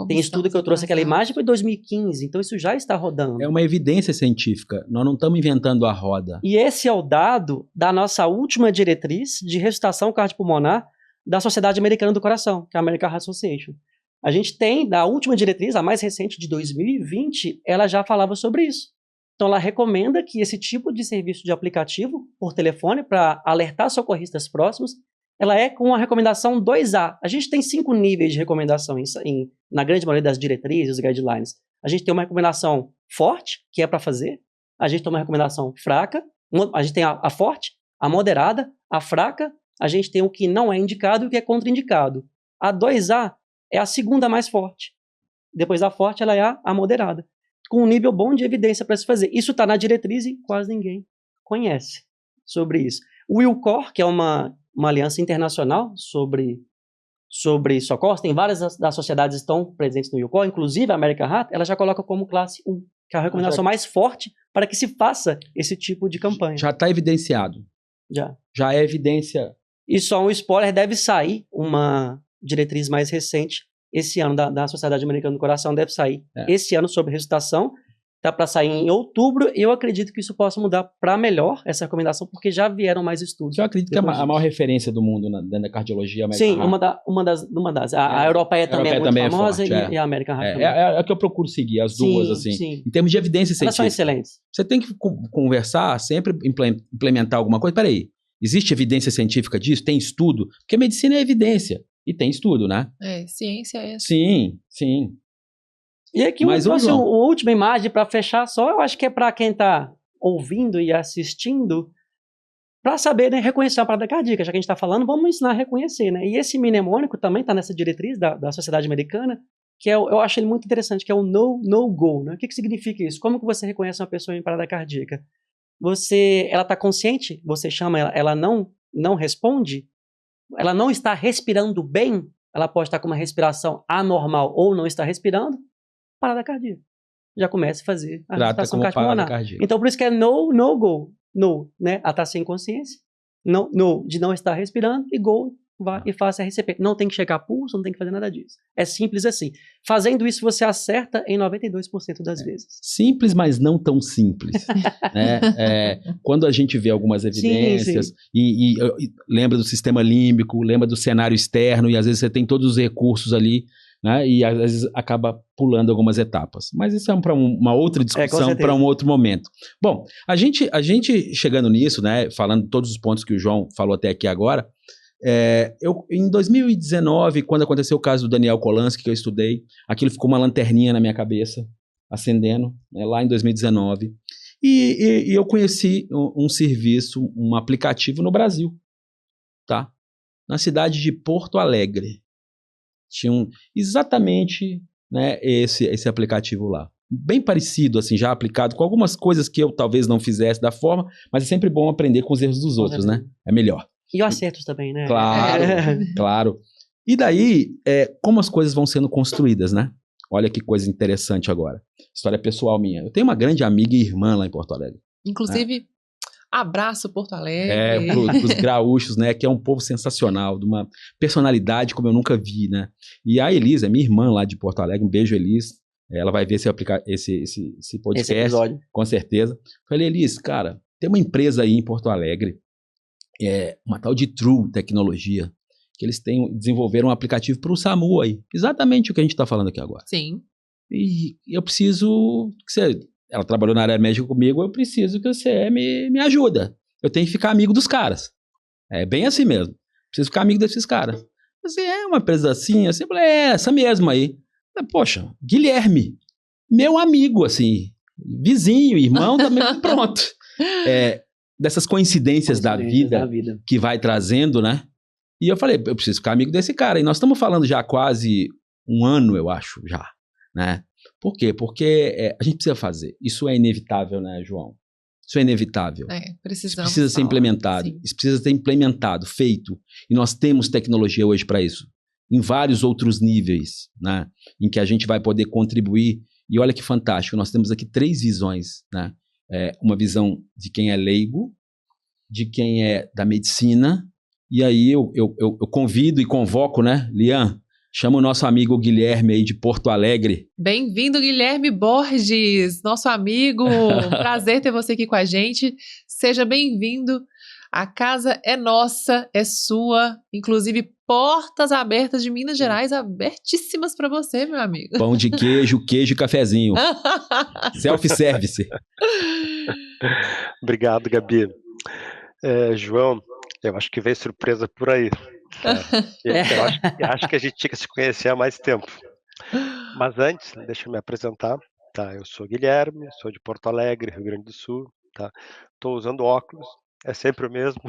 Tem estudo que eu trouxe aquela imagem foi em 2015, então isso já está rodando. É uma evidência científica, nós não estamos inventando a roda. E esse é o dado da nossa última diretriz de ressuscitação cardiopulmonar da Sociedade Americana do Coração, que é a American Heart Association. A gente tem, da última diretriz, a mais recente de 2020, ela já falava sobre isso. Então ela recomenda que esse tipo de serviço de aplicativo por telefone para alertar socorristas próximos, ela é com a recomendação 2A. A gente tem 5 níveis de recomendação na grande maioria das diretrizes, guidelines. A gente tem uma recomendação forte, que é para fazer. A gente tem uma recomendação fraca. A gente tem a forte, a moderada, a fraca. A gente tem o que não é indicado e o que é contraindicado. A 2A é a segunda mais forte. Depois da forte, ela é a moderada. Com um nível bom de evidência para se fazer. Isso está na diretriz e quase ninguém conhece sobre isso. O WILCOR, que é uma aliança internacional sobre socorros, tem várias das sociedades que estão presentes no WILCOR, inclusive a American Heart, ela já coloca como classe 1, que é a recomendação mais forte para que se faça esse tipo de campanha. Já está evidenciado. Já é evidência E só um spoiler, deve sair uma diretriz mais recente, esse ano, da Sociedade Americana do Coração, deve sair esse ano sobre ressuscitação. Tá para sair em outubro, e eu acredito que isso possa mudar para melhor, essa recomendação, porque já vieram mais estudos. Eu acredito que é a maior referência do mundo dentro da cardiologia americana. Sim, uma das. A europeia também é muito famosa, forte, e a American Heart também. É a que eu procuro seguir, as duas, assim. Sim. Em termos de evidência científica. Elas são excelentes. Você tem que conversar, sempre implementar alguma coisa. Peraí, existe evidência científica disso? Tem estudo? Porque medicina é evidência, e tem estudo, né? Ciência é essa. Sim. E aqui uma última imagem para fechar só, eu acho que é para quem está ouvindo e assistindo, para saber, né, reconhecer a parada cardíaca. Já que a gente está falando, vamos ensinar a reconhecer, né? E esse mnemônico também está nessa diretriz da Sociedade Americana, que eu acho ele muito interessante, que é o no-go, né? O que significa isso? Como que você reconhece uma pessoa em parada cardíaca? Ela está consciente? Você chama ela não responde? Ela não está respirando bem? Ela pode estar com uma respiração anormal ou não está respirando? Parada cardíaca. Já começa a fazer a respiração cardiopulmonar. Então, por isso que é no-go. No, né? Ela está sem consciência. No, de não estar respirando. E go, vá e faça RCP. Não tem que checar pulso, não tem que fazer nada disso. É simples assim. Fazendo isso, você acerta em 92% das vezes. Simples, mas não tão simples. Né? Quando a gente vê algumas evidências e lembra do sistema límbico, lembra do cenário externo, e às vezes você tem todos os recursos ali, né? E às vezes acaba pulando algumas etapas. Mas isso é para uma outra discussão, para um outro momento. Bom, a gente chegando nisso, né, falando todos os pontos que o João falou até aqui agora, em 2019, quando aconteceu o caso do Daniel Kolansky, que eu estudei, aquilo ficou uma lanterninha na minha cabeça, acendendo, né, lá em 2019. E eu conheci um serviço, um aplicativo no Brasil, tá? Na cidade de Porto Alegre. Tinha exatamente, né, esse aplicativo lá. Bem parecido, assim, já aplicado, com algumas coisas que eu talvez não fizesse da forma, mas é sempre bom aprender com os erros dos outros, né? É melhor. E os acertos também, né? Claro. E daí, como as coisas vão sendo construídas, né? Olha que coisa interessante agora. História pessoal minha. Eu tenho uma grande amiga e irmã lá em Porto Alegre. Inclusive, abraço Porto Alegre. Pros graúchos, né? Que é um povo sensacional, de uma personalidade como eu nunca vi, né? E a Elis, minha irmã lá de Porto Alegre, um beijo, Elis. Ela vai ver se eu aplicar esse podcast, esse episódio, com certeza. Falei, Elis, cara, tem uma empresa aí em Porto Alegre, uma tal de True Tecnologia, que eles desenvolveram um aplicativo para o SAMU aí. Exatamente o que a gente está falando aqui agora. Sim. E eu preciso que você... Ela trabalhou na área médica comigo, eu preciso que você me ajuda. Eu tenho que ficar amigo dos caras. É bem assim mesmo. Preciso ficar amigo desses caras. Você é uma empresa assim? Eu falei, essa mesmo aí. Poxa, Guilherme, meu amigo, assim, vizinho, irmão, também, pronto. Dessas coincidências da vida que vai trazendo, né? E eu falei, eu preciso ficar amigo desse cara. E nós estamos falando já há quase um ano, eu acho, já, né? Por quê? Porque a gente precisa fazer. Isso é inevitável, né, João? Isso é inevitável. Precisamos. Isso precisa ser implementado. Sim. Isso precisa ser implementado, feito. E nós temos tecnologia hoje para isso. Em vários outros níveis, né? Em que a gente vai poder contribuir. E olha que fantástico, nós temos aqui 3 visões, né? Uma visão de quem é leigo, de quem é da medicina. E aí eu convido e convoco, né, Lian? Chama o nosso amigo Guilherme aí de Porto Alegre. Bem-vindo, Guilherme Borges, nosso amigo. Prazer ter você aqui com a gente. Seja bem-vindo. A casa é nossa, é sua. Inclusive, portas abertas de Minas Gerais, abertíssimas para você, meu amigo. Pão de queijo e cafezinho. Self-service. Obrigado, Gabi. João, eu acho que vem surpresa por aí. Eu acho que a gente tinha que se conhecer há mais tempo. Mas antes, deixa eu me apresentar. Tá, eu sou Guilherme, sou de Porto Alegre, Rio Grande do Sul. Tá? Tô usando óculos, é sempre o mesmo.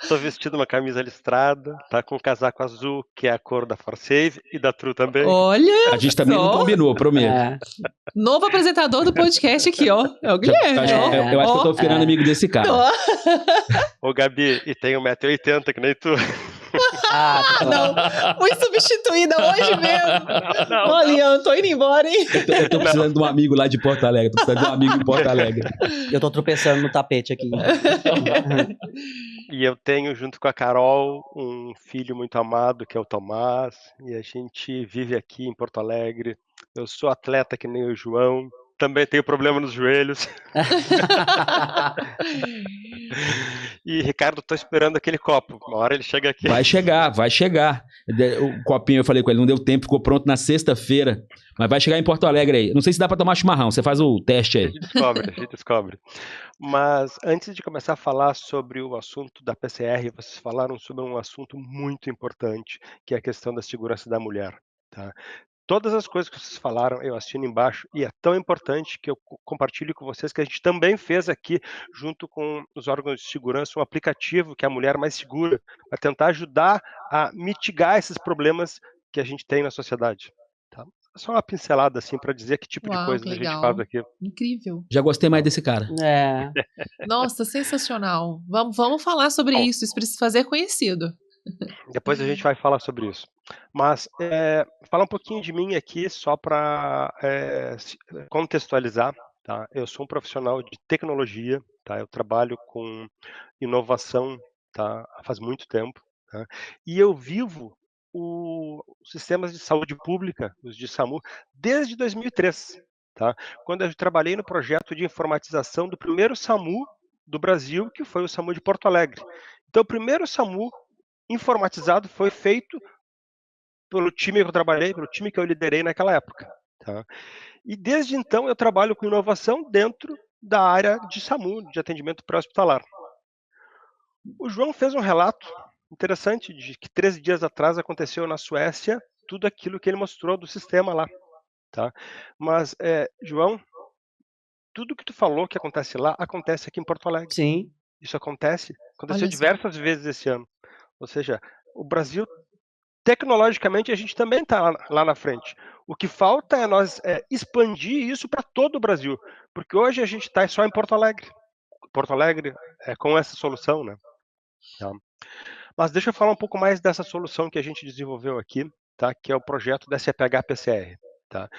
Tô vestindo uma camisa listrada, tá com um casaco azul, que é a cor da ForSave e da True também. Olha, a gente também não combinou, prometo. Novo apresentador do podcast aqui, ó. É o Guilherme. Eu acho que eu tô ficando amigo desse cara. Ô, Gabi, e tem 1,80 m, que nem tu. Não. Fui substituída hoje mesmo. Olha, eu tô indo embora, hein? Eu tô precisando de um amigo lá de Porto Alegre. Tô precisando de um amigo em Porto Alegre. Eu tô tropeçando no tapete aqui. E eu tenho, junto com a Carol, um filho muito amado, que é o Tomás, e a gente vive aqui em Porto Alegre. Eu sou atleta que nem o João, também tenho problema nos joelhos. E, Ricardo, tô esperando aquele copo. Uma hora ele chega aqui. Vai chegar, vai chegar. O copinho, eu falei com ele, não deu tempo, ficou pronto na sexta-feira. Mas vai chegar em Porto Alegre aí. Não sei se dá pra tomar chimarrão, você faz o teste A aí. gente descobre, a gente descobre. Mas antes de começar a falar sobre o assunto da PCR, vocês falaram sobre um assunto muito importante, que é a questão da segurança da mulher. Tá? Todas as coisas que vocês falaram, eu assino embaixo, e é tão importante que eu compartilho com vocês que a gente também fez aqui, junto com os órgãos de segurança, um aplicativo que é a Mulher Mais Segura, para tentar ajudar a mitigar esses problemas que a gente tem na sociedade. Tá? Só uma pincelada assim para dizer que tipo de Uau, coisa que a gente legal. faz aqui. Incrível. Já gostei mais desse cara. É. Nossa, sensacional. Vamos falar sobre Bom. isso precisa fazer conhecido. Depois a gente vai falar sobre isso. Mas falar um pouquinho de mim aqui, só para contextualizar. Tá? Eu sou um profissional de tecnologia, tá? Eu trabalho com inovação, tá? Faz muito tempo. Tá? E eu vivo os sistemas de saúde pública, os de SAMU, desde 2003. Tá? Quando eu trabalhei no projeto de informatização do primeiro SAMU do Brasil, que foi o SAMU de Porto Alegre. Então, o primeiro SAMU informatizado foi feito pelo time que eu trabalhei, pelo time que eu liderei naquela época. Tá? E desde então eu trabalho com inovação dentro da área de SAMU, de atendimento pré-hospitalar. O João fez um relato interessante de que 13 dias atrás aconteceu na Suécia tudo aquilo que ele mostrou do sistema lá. Tá? Mas, João, tudo que tu falou que acontece lá, acontece aqui em Porto Alegre. Sim. Isso aconteceu Olha só. diversas vezes esse ano. Ou seja, o Brasil, tecnologicamente, a gente também está lá na frente. O que falta é nós expandir isso para todo o Brasil. Porque hoje a gente está só em Porto Alegre. Porto Alegre com essa solução, né? Tá. Mas deixa eu falar um pouco mais dessa solução que a gente desenvolveu aqui, tá? Que é o projeto da CPH-PCR. Tá?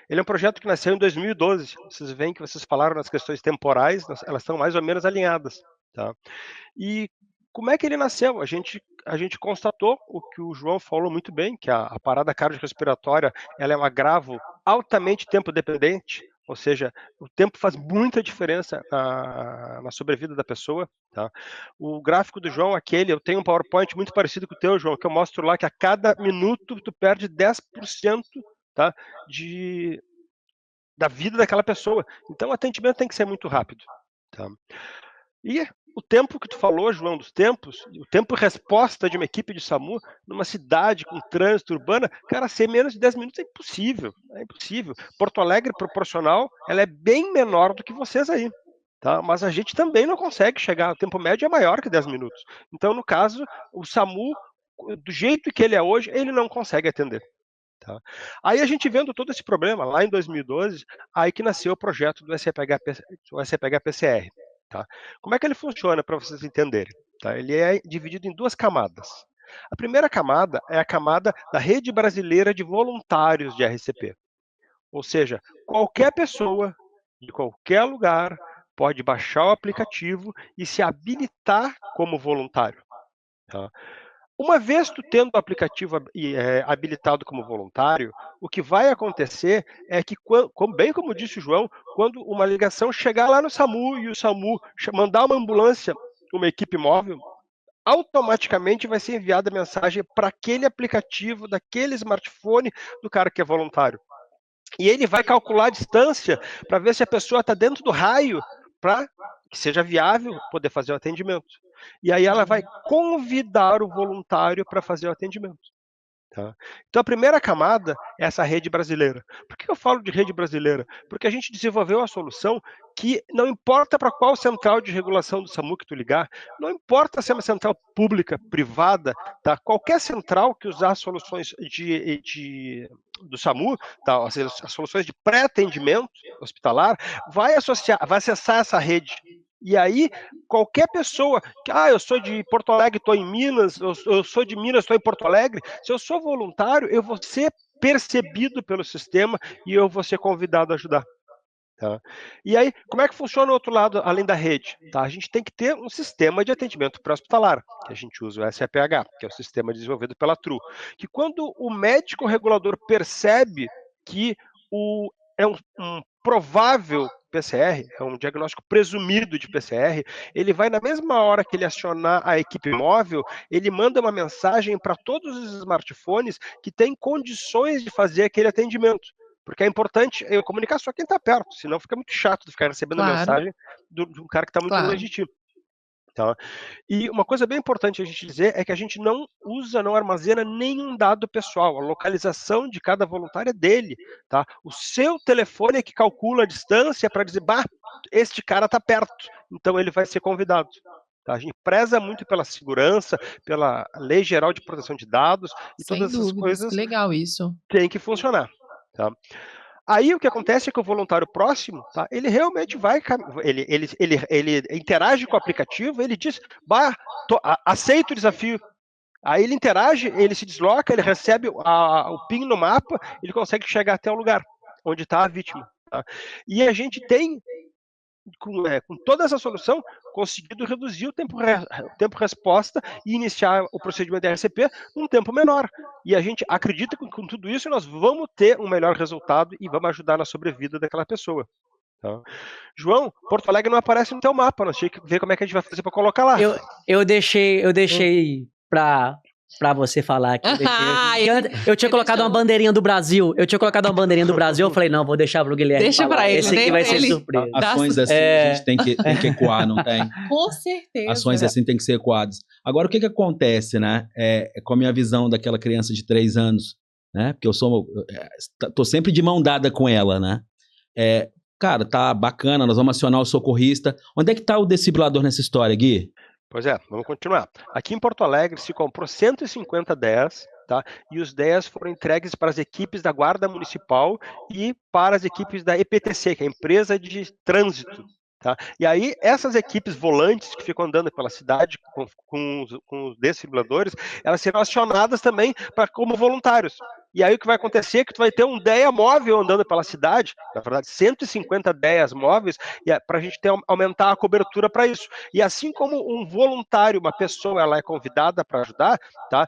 Ele é um projeto que nasceu em 2012. Vocês veem que vocês falaram nas questões temporais, elas estão mais ou menos alinhadas. Tá? E como é que ele nasceu? A gente constatou o que o João falou muito bem, que a parada cardiorrespiratória ela é um agravo altamente tempo dependente, ou seja, o tempo faz muita diferença na sobrevida da pessoa. Tá? O gráfico do João, eu tenho um PowerPoint muito parecido com o teu, João, que eu mostro lá que a cada minuto tu perde 10%, tá, da vida daquela pessoa. Então o atendimento tem que ser muito rápido. Tá? E o tempo que tu falou, João, dos tempos, o tempo resposta de uma equipe de SAMU numa cidade com trânsito urbano, cara, ser menos de 10 minutos é impossível. É impossível. Porto Alegre, proporcional, ela é bem menor do que vocês aí. Tá? Mas a gente também não consegue chegar, o tempo médio é maior que 10 minutos. Então, no caso, o SAMU, do jeito que ele é hoje, ele não consegue atender. Tá? Aí a gente vendo todo esse problema, lá em 2012, aí que nasceu o projeto do SCPH-PCR. Tá? Como é que ele funciona, para vocês entenderem? Tá? Ele é dividido em duas camadas. A primeira camada é a camada da Rede Brasileira de Voluntários de RCP. Ou seja, qualquer pessoa, de qualquer lugar, pode baixar o aplicativo e se habilitar como voluntário. Tá? Uma vez tu tendo o aplicativo habilitado como voluntário, o que vai acontecer é que, bem como disse o João, quando uma ligação chegar lá no SAMU e o SAMU mandar uma ambulância, uma equipe móvel, automaticamente vai ser enviada a mensagem para aquele aplicativo, daquele smartphone do cara que é voluntário. E ele vai calcular a distância para ver se a pessoa está dentro do raio para que seja viável poder fazer o atendimento. E aí ela vai convidar o voluntário para fazer o atendimento. Tá? Então a primeira camada é essa rede brasileira. Por que eu falo de rede brasileira? Porque a gente desenvolveu uma solução que não importa para qual central de regulação do SAMU que tu ligar, não importa se é uma central pública, privada, tá? Qualquer central que usar soluções do SAMU, tá? As soluções de pré-atendimento hospitalar, vai acessar essa rede. E aí, qualquer pessoa, que eu sou de Porto Alegre, estou em Minas, eu sou de Minas, estou em Porto Alegre, se eu sou voluntário, eu vou ser percebido pelo sistema e eu vou ser convidado a ajudar. Tá? E aí, como é que funciona o outro lado, além da rede? Tá? A gente tem que ter um sistema de atendimento pré-hospitalar, que a gente usa o SAPH, que é o sistema desenvolvido pela TRU, que quando o médico regulador percebe que é um provável PCR, é um diagnóstico presumido de PCR, ele vai, na mesma hora que ele acionar a equipe móvel, ele manda uma mensagem para todos os smartphones que têm condições de fazer aquele atendimento. Porque é importante eu comunicar só quem está perto, senão fica muito chato de ficar recebendo mensagem de um cara que está muito longe de ti. Tá? E uma coisa bem importante a gente dizer é que a gente não armazena nenhum dado pessoal. A localização de cada voluntário é dele. Tá? O seu telefone é que calcula a distância para dizer, este cara está perto, então ele vai ser convidado. Tá? A gente preza muito pela segurança, pela Lei Geral de Proteção de Dados, e Sem todas essas dúvidas, coisas que legal isso. têm que funcionar. Tá? Aí o que acontece é que o voluntário próximo, tá, ele realmente vai, ele interage com o aplicativo, ele diz, aceito o desafio. Aí ele interage, ele se desloca, ele recebe o ping no mapa, ele consegue chegar até o lugar onde está a vítima. Tá? E a gente tem, com toda essa solução, conseguido reduzir o tempo resposta e iniciar o procedimento de RCP num tempo menor. E a gente acredita que com tudo isso nós vamos ter um melhor resultado e vamos ajudar na sobrevida daquela pessoa. Tá? João, Porto Alegre não aparece no teu mapa, nós tínhamos que ver como é que a gente vai fazer para colocar lá. Eu deixei pra você falar aqui. Eu tinha colocado uma bandeirinha do Brasil. Eu falei, não, vou deixar pro Guilherme. Deixa falar. pra ele. Esse aqui vai ser surpresa. Ações assim a gente tem que ecoar, não tem? Com certeza. Ações assim tem que ser ecoadas. Agora, o que acontece, né? Com a minha visão daquela criança de 3 anos, né? Porque eu tô sempre de mão dada com ela, né? Cara, tá bacana, nós vamos acionar o socorrista. Onde é que tá o desfibrilador nessa história, Gui? Pois é, vamos continuar. Aqui em Porto Alegre se comprou 150 DEAs, tá? E os DEAs foram entregues para as equipes da Guarda Municipal e para as equipes da EPTC, que é a Empresa de Trânsito. Tá? E aí, essas equipes volantes que ficam andando pela cidade com os desfibriladores, elas serão acionadas também como voluntários. E aí o que vai acontecer é que tu vai ter um DEA móvel andando pela cidade, na verdade 150 DEAs móveis, para a gente aumentar a cobertura para isso. E assim como um voluntário, uma pessoa, ela é convidada para ajudar, tá?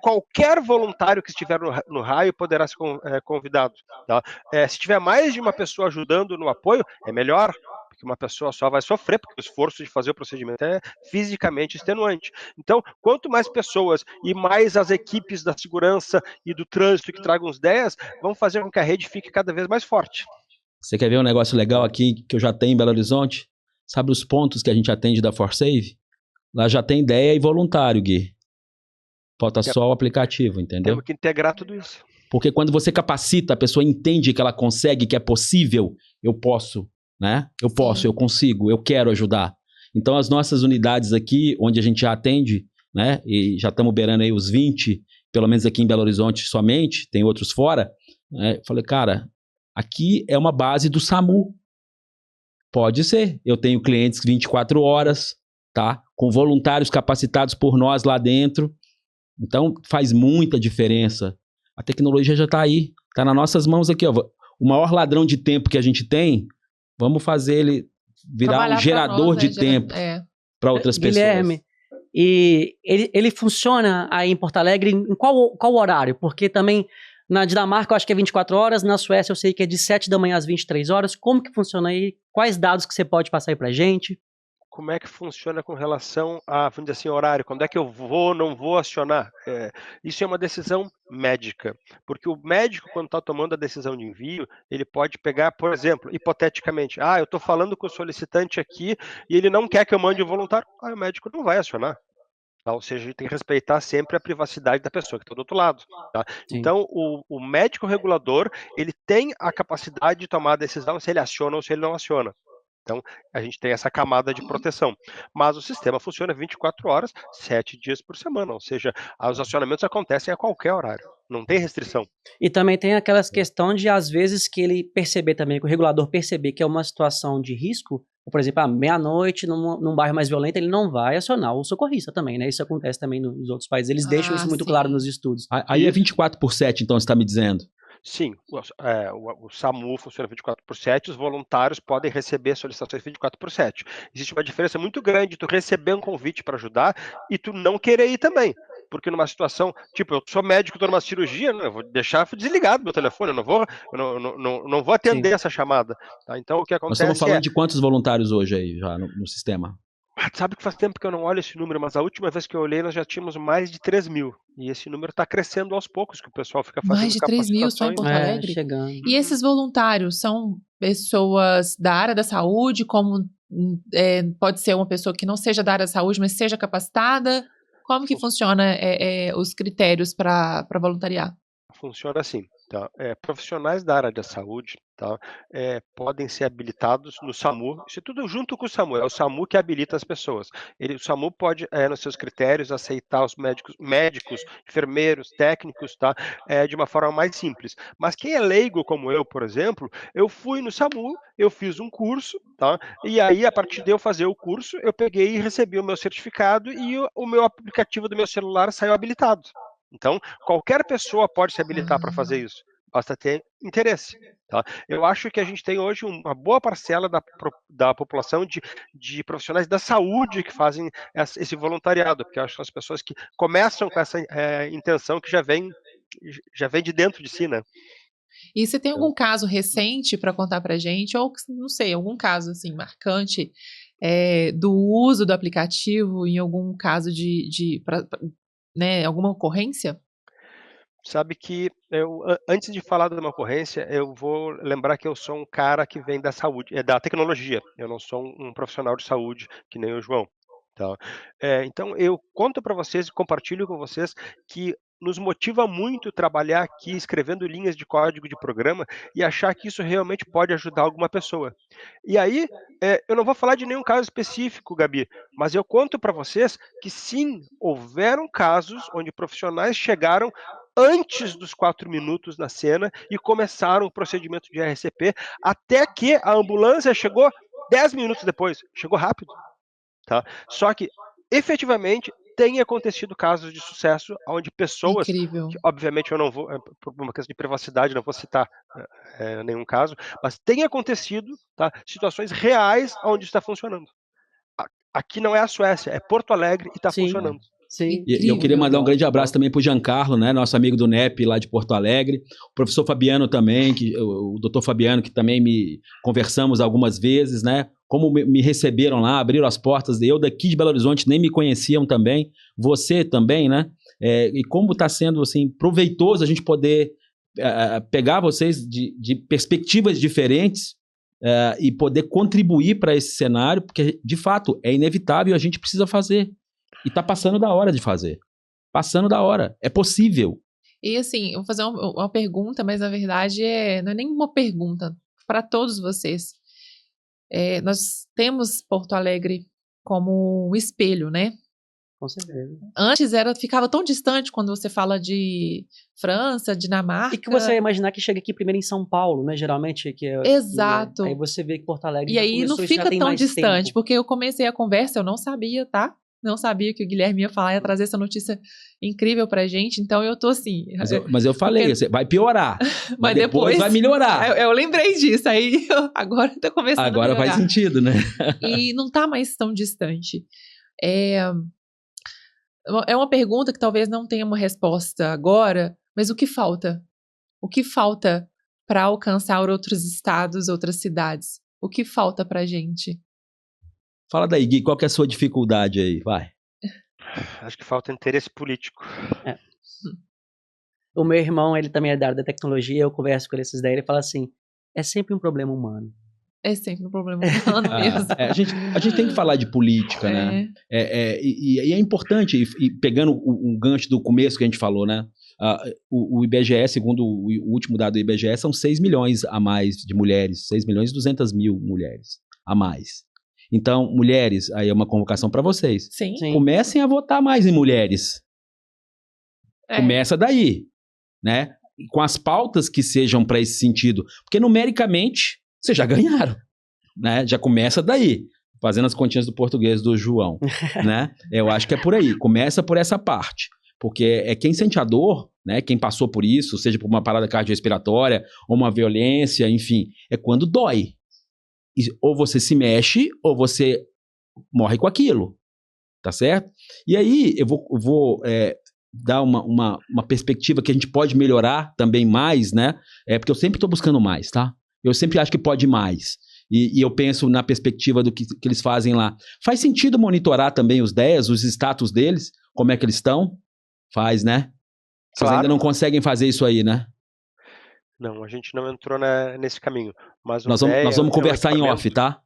Qualquer voluntário que estiver no raio poderá ser convidado. Tá? Se tiver mais de uma pessoa ajudando no apoio, é melhor, porque uma pessoa só vai sofrer, porque o esforço de fazer o procedimento é fisicamente extenuante. Então, quanto mais pessoas e mais as equipes da segurança e do trânsito que tragam os DEAs, vão fazer com que a rede fique cada vez mais forte. Você quer ver um negócio legal aqui que eu já tenho em Belo Horizonte? Sabe os pontos que a gente atende da ForSave? Lá já tem DEA e voluntário, Gui. Falta só o aplicativo, entendeu? Temos que integrar tudo isso. Porque quando você capacita, a pessoa entende que ela consegue, que é possível, eu posso, né? Eu consigo, eu quero ajudar. Então, as nossas unidades aqui, onde a gente já atende, né? E já estamos beirando aí os 20, pelo menos aqui em Belo Horizonte somente, tem outros fora. Né? Falei, cara, aqui é uma base do SAMU. Pode ser. Eu tenho clientes 24 horas, tá? Com voluntários capacitados por nós lá dentro. Então, faz muita diferença. A tecnologia já está aí, está nas nossas mãos aqui. Ó. O maior ladrão de tempo que a gente tem, vamos fazer ele virar Trabalhar um gerador de tempo para outras Guilherme, pessoas. E ele funciona aí em Porto Alegre em qual horário? Porque também na Dinamarca eu acho que é 24 horas, na Suécia eu sei que é de 7 da manhã às 23 horas. Como que funciona aí? Quais dados que você pode passar aí pra gente? Como é que funciona com relação a, vamos dizer assim, horário? Quando é que eu vou, não vou acionar? Isso é uma decisão médica, porque o médico, quando está tomando a decisão de envio, ele pode pegar, por exemplo, hipoteticamente, eu estou falando com o solicitante aqui e ele não quer que eu mande o voluntário, o médico não vai acionar. Tá? Ou seja, a gente tem que respeitar sempre a privacidade da pessoa que está do outro lado. Tá? Então, o médico regulador, ele tem a capacidade de tomar a decisão se ele aciona ou se ele não aciona. Então, a gente tem essa camada de proteção. Mas o sistema funciona 24 horas, 7 dias por semana. Ou seja, os acionamentos acontecem a qualquer horário. Não tem restrição. E também tem aquelas questões de, às vezes, que ele perceber também, que o regulador perceber que é uma situação de risco, por exemplo, à meia-noite, num bairro mais violento, ele não vai acionar o socorrista também, né? Isso acontece também nos outros países. Eles deixam isso muito claro nos estudos. Aí é 24/7, então, você está me dizendo? Sim, o SAMU funciona 24/7, os voluntários podem receber solicitações 24/7. Existe uma diferença muito grande de tu receber um convite para ajudar e tu não querer ir também. Porque numa situação, tipo, eu sou médico, estou numa cirurgia, eu vou deixar desligado meu telefone, eu não vou atender Sim. essa chamada. Tá? Então, o que Nós estamos acontece falando de quantos voluntários hoje aí já no sistema? sabe que faz tempo que eu não olho esse número, mas a última vez que eu olhei nós já tínhamos mais de 3.000. E esse número está crescendo aos poucos, que o pessoal fica Mais fazendo de 3.000 só em capacitações. Porto Alegre? Chegando. E esses voluntários são pessoas da área da saúde, como pode ser uma pessoa que não seja da área da saúde, mas seja capacitada? Como que funciona os critérios para voluntariar? Funciona assim, tá? Profissionais da área da saúde, tá? Podem ser habilitados no SAMU, isso é tudo junto com o SAMU, é o SAMU que habilita as pessoas. O SAMU pode, nos seus critérios, aceitar os médicos, enfermeiros, técnicos, tá? De uma forma mais simples. Mas quem é leigo como eu, por exemplo, eu fui no SAMU, eu fiz um curso, tá? E aí, a partir de eu fazer o curso, eu peguei e recebi o meu certificado e o meu aplicativo do meu celular saiu habilitado. Então, qualquer pessoa pode se habilitar para fazer isso, basta ter interesse. Tá? Eu acho que a gente tem hoje uma boa parcela da população de profissionais da saúde que fazem esse voluntariado, porque eu acho que as pessoas que começam com essa intenção que já vem de dentro de si, né? E você tem algum caso recente para contar para gente, ou não sei, algum caso assim marcante do uso do aplicativo em algum caso alguma ocorrência? Sabe que antes de falar de uma ocorrência, eu vou lembrar que eu sou um cara que vem da saúde, da tecnologia. Eu não sou um profissional de saúde, que nem o João. Tá? Então, eu conto para vocês e compartilho com vocês que nos motiva muito trabalhar aqui escrevendo linhas de código de programa e achar que isso realmente pode ajudar alguma pessoa. E aí, eu não vou falar de nenhum caso específico, Gabi, mas eu conto para vocês que sim, houveram casos onde profissionais chegaram antes dos 4 minutos na cena e começaram o procedimento de RCP, até que a ambulância chegou 10 minutos depois. Chegou rápido. Tá? Só que, efetivamente, tem acontecido casos de sucesso onde pessoas, Incrível. que obviamente eu não vou, por uma questão de privacidade, não vou citar nenhum caso, mas tem acontecido, tá, situações reais onde está funcionando. Aqui não é a Suécia, é Porto Alegre e está funcionando. Sim. E eu queria mandar um grande abraço também para o Giancarlo, né, nosso amigo do NEP lá de Porto Alegre, o professor Fabiano também, o doutor Fabiano, que também conversamos algumas vezes, né, como me receberam lá, abriram as portas, eu daqui de Belo Horizonte nem me conheciam também, você também, né, e como está sendo, assim, proveitoso a gente poder pegar vocês de perspectivas diferentes e poder contribuir para esse cenário, porque, de fato, é inevitável e a gente precisa fazer. E tá passando da hora de fazer. Passando da hora. É possível. E assim, eu vou fazer uma pergunta, mas na verdade não é nem uma pergunta para todos vocês. Nós temos Porto Alegre como um espelho, né? Com certeza. Antes ficava tão distante quando você fala de França, Dinamarca. E que você ia imaginar que chega aqui primeiro em São Paulo, né? Geralmente. Exato. Aí você vê que Porto Alegre E aí não fica tão distante, tempo. porque eu comecei a conversa, eu não sabia, tá? Não sabia que o Guilherme ia falar, ia trazer essa notícia incrível pra gente, então eu tô assim... Mas eu falei, porque... vai piorar, mas depois vai melhorar. Eu lembrei disso, aí agora tá começando agora a melhorar. Faz sentido, né? E não tá mais tão distante. É uma pergunta que talvez não tenha uma resposta agora, mas o que falta? O que falta para alcançar outros estados, outras cidades? O que falta pra gente? Fala daí, Gui, qual que é a sua dificuldade aí? Vai. Acho que falta interesse político. O meu irmão, ele também é da área da tecnologia, eu converso com ele esses daí, ele fala assim, é sempre um problema humano. É sempre um problema humano mesmo. A gente tem que falar de política, né? E é importante, e pegando um gancho do começo que a gente falou, né? O IBGE, segundo o último dado do IBGE, são 6 milhões a mais de mulheres, 6 milhões e 200 mil mulheres a mais. Então, mulheres, aí é uma convocação para vocês. Sim. Comecem a votar mais em mulheres. Começa daí, né? Com as pautas que sejam para esse sentido. Porque numericamente, vocês já ganharam, né? Já começa daí, fazendo as continhas do português do João, né? Eu acho que é por aí. Começa por essa parte. Porque quem sente a dor né? Quem passou por isso, seja por uma parada cardiorrespiratória ou uma violência, enfim, é quando dói. Ou você se mexe, ou você morre com aquilo, tá certo? E aí eu vou dar uma perspectiva que a gente pode melhorar também mais, né? Porque eu sempre estou buscando mais, tá? Eu sempre acho que pode mais. E eu penso na perspectiva do que eles fazem lá. Faz sentido monitorar também os DEAs, os status deles, como é que eles estão? Faz, né? Vocês Claro. ainda não conseguem fazer isso aí, né? Não, a gente não entrou nesse caminho. Mas Nós vamos conversar em off, tá?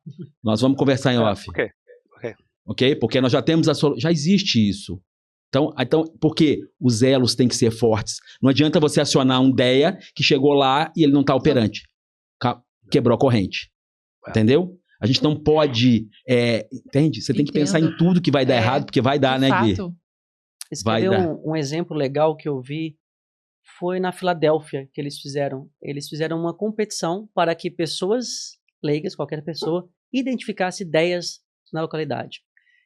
Nós vamos conversar em off. Ok. Ok? Porque nós já temos já existe isso. Então, porque os elos têm que ser fortes. Não adianta você acionar um DEA que chegou lá e ele não está operante. Quebrou a corrente. Entendeu? A gente não pode... entende? Você tem que pensar em tudo que vai dar errado, porque vai dar, né, Gui? Esse um exemplo legal que eu vi foi na Filadélfia, que eles fizeram. Eles fizeram uma competição para que pessoas leigas, qualquer pessoa, identificasse ideias na localidade.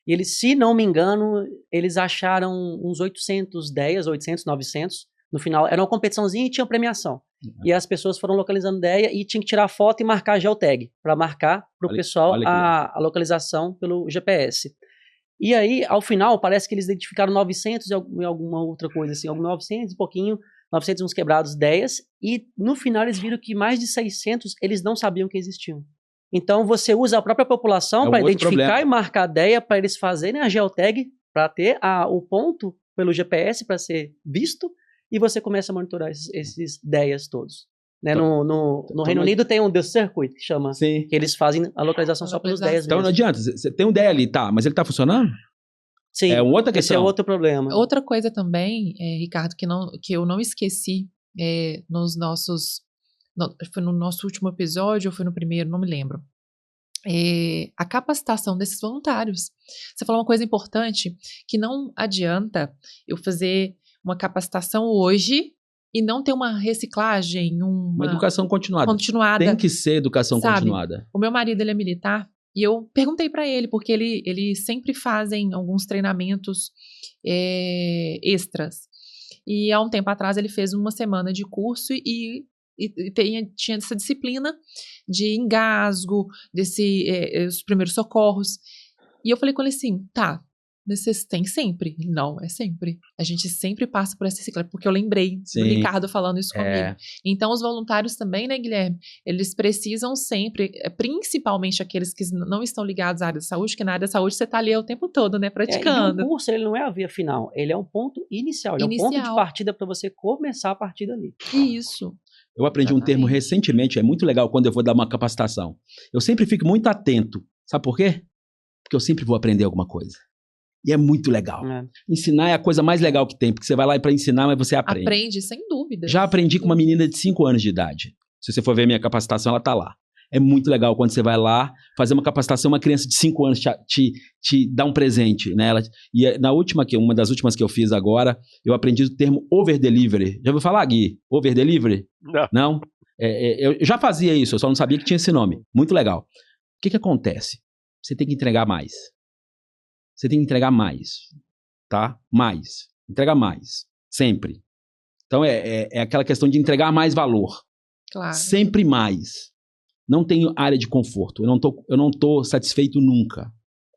E eles, se não me engano, eles acharam uns 800 ideias, 800, 900. No final, era uma competiçãozinha e tinha premiação. E as pessoas foram localizando ideia e tinha que tirar foto e marcar a geotag, para marcar para o pessoal a localização pelo GPS. E aí, ao final, parece que eles identificaram 900 e alguma outra coisa assim, 900 e pouquinho, 900 uns quebrados ideias, e no final eles viram que mais de 600 eles não sabiam que existiam. Então você usa a própria população para identificar e marcar a ideia, para eles fazerem a geotag, para ter o ponto pelo GPS para ser visto, e você começa a monitorar esses ideias todos. Né? No Reino Unido tem um The Circuit, que chama, que eles fazem a localização só pelos ideias Então mesmo. não adianta, você tem um DEA ali, tá, mas ele tá funcionando? Sim, é outra questão. Esse é outro problema. Outra coisa também, Ricardo, que eu não esqueci foi no nosso último episódio ou foi no primeiro, não me lembro. A capacitação desses voluntários. Você falou uma coisa importante, que não adianta eu fazer uma capacitação hoje e não ter uma reciclagem, uma educação continuada. Tem que ser educação continuada. O meu marido, ele é militar, e eu perguntei para ele, porque eles sempre fazem alguns treinamentos extras. E há um tempo atrás ele fez uma semana de curso e tinha essa disciplina de engasgo, os primeiros socorros. E eu falei com ele assim, tá, vocês têm sempre? Não, é sempre. A gente sempre passa por essa cicla, porque eu lembrei do Ricardo falando isso comigo. Então, os voluntários também, né, Guilherme? Eles precisam sempre, principalmente aqueles que não estão ligados à área de saúde, que na área da saúde você está ali o tempo todo, né, praticando. E o curso, ele não é a via final, ele é um ponto inicial, ele é um ponto de partida para você começar a partir dali. Isso. Eu aprendi um termo recentemente, é muito legal quando eu vou dar uma capacitação. Eu sempre fico muito atento. Sabe por quê? Porque eu sempre vou aprender alguma coisa. E é muito legal. Ensinar é a coisa mais legal que tem, porque você vai lá para ensinar, mas você aprende. Aprende, sem dúvida. Já aprendi com uma menina de 5 anos de idade. Se você for ver a minha capacitação, ela tá lá. É muito legal quando você vai lá fazer uma capacitação, uma criança de 5 anos te dá um presente, né? Uma das últimas que eu fiz agora, eu aprendi o termo over-delivery. Já ouviu falar, Gui? Over-delivery? Não? Eu já fazia isso, eu só não sabia que tinha esse nome. Muito legal. O que acontece? Você tem que entregar mais. Você tem que entregar mais, tá? Mais. Entrega mais. Sempre. Então, é aquela questão de entregar mais valor. Claro. Sempre mais. Não tenho área de conforto. Eu não tô satisfeito nunca,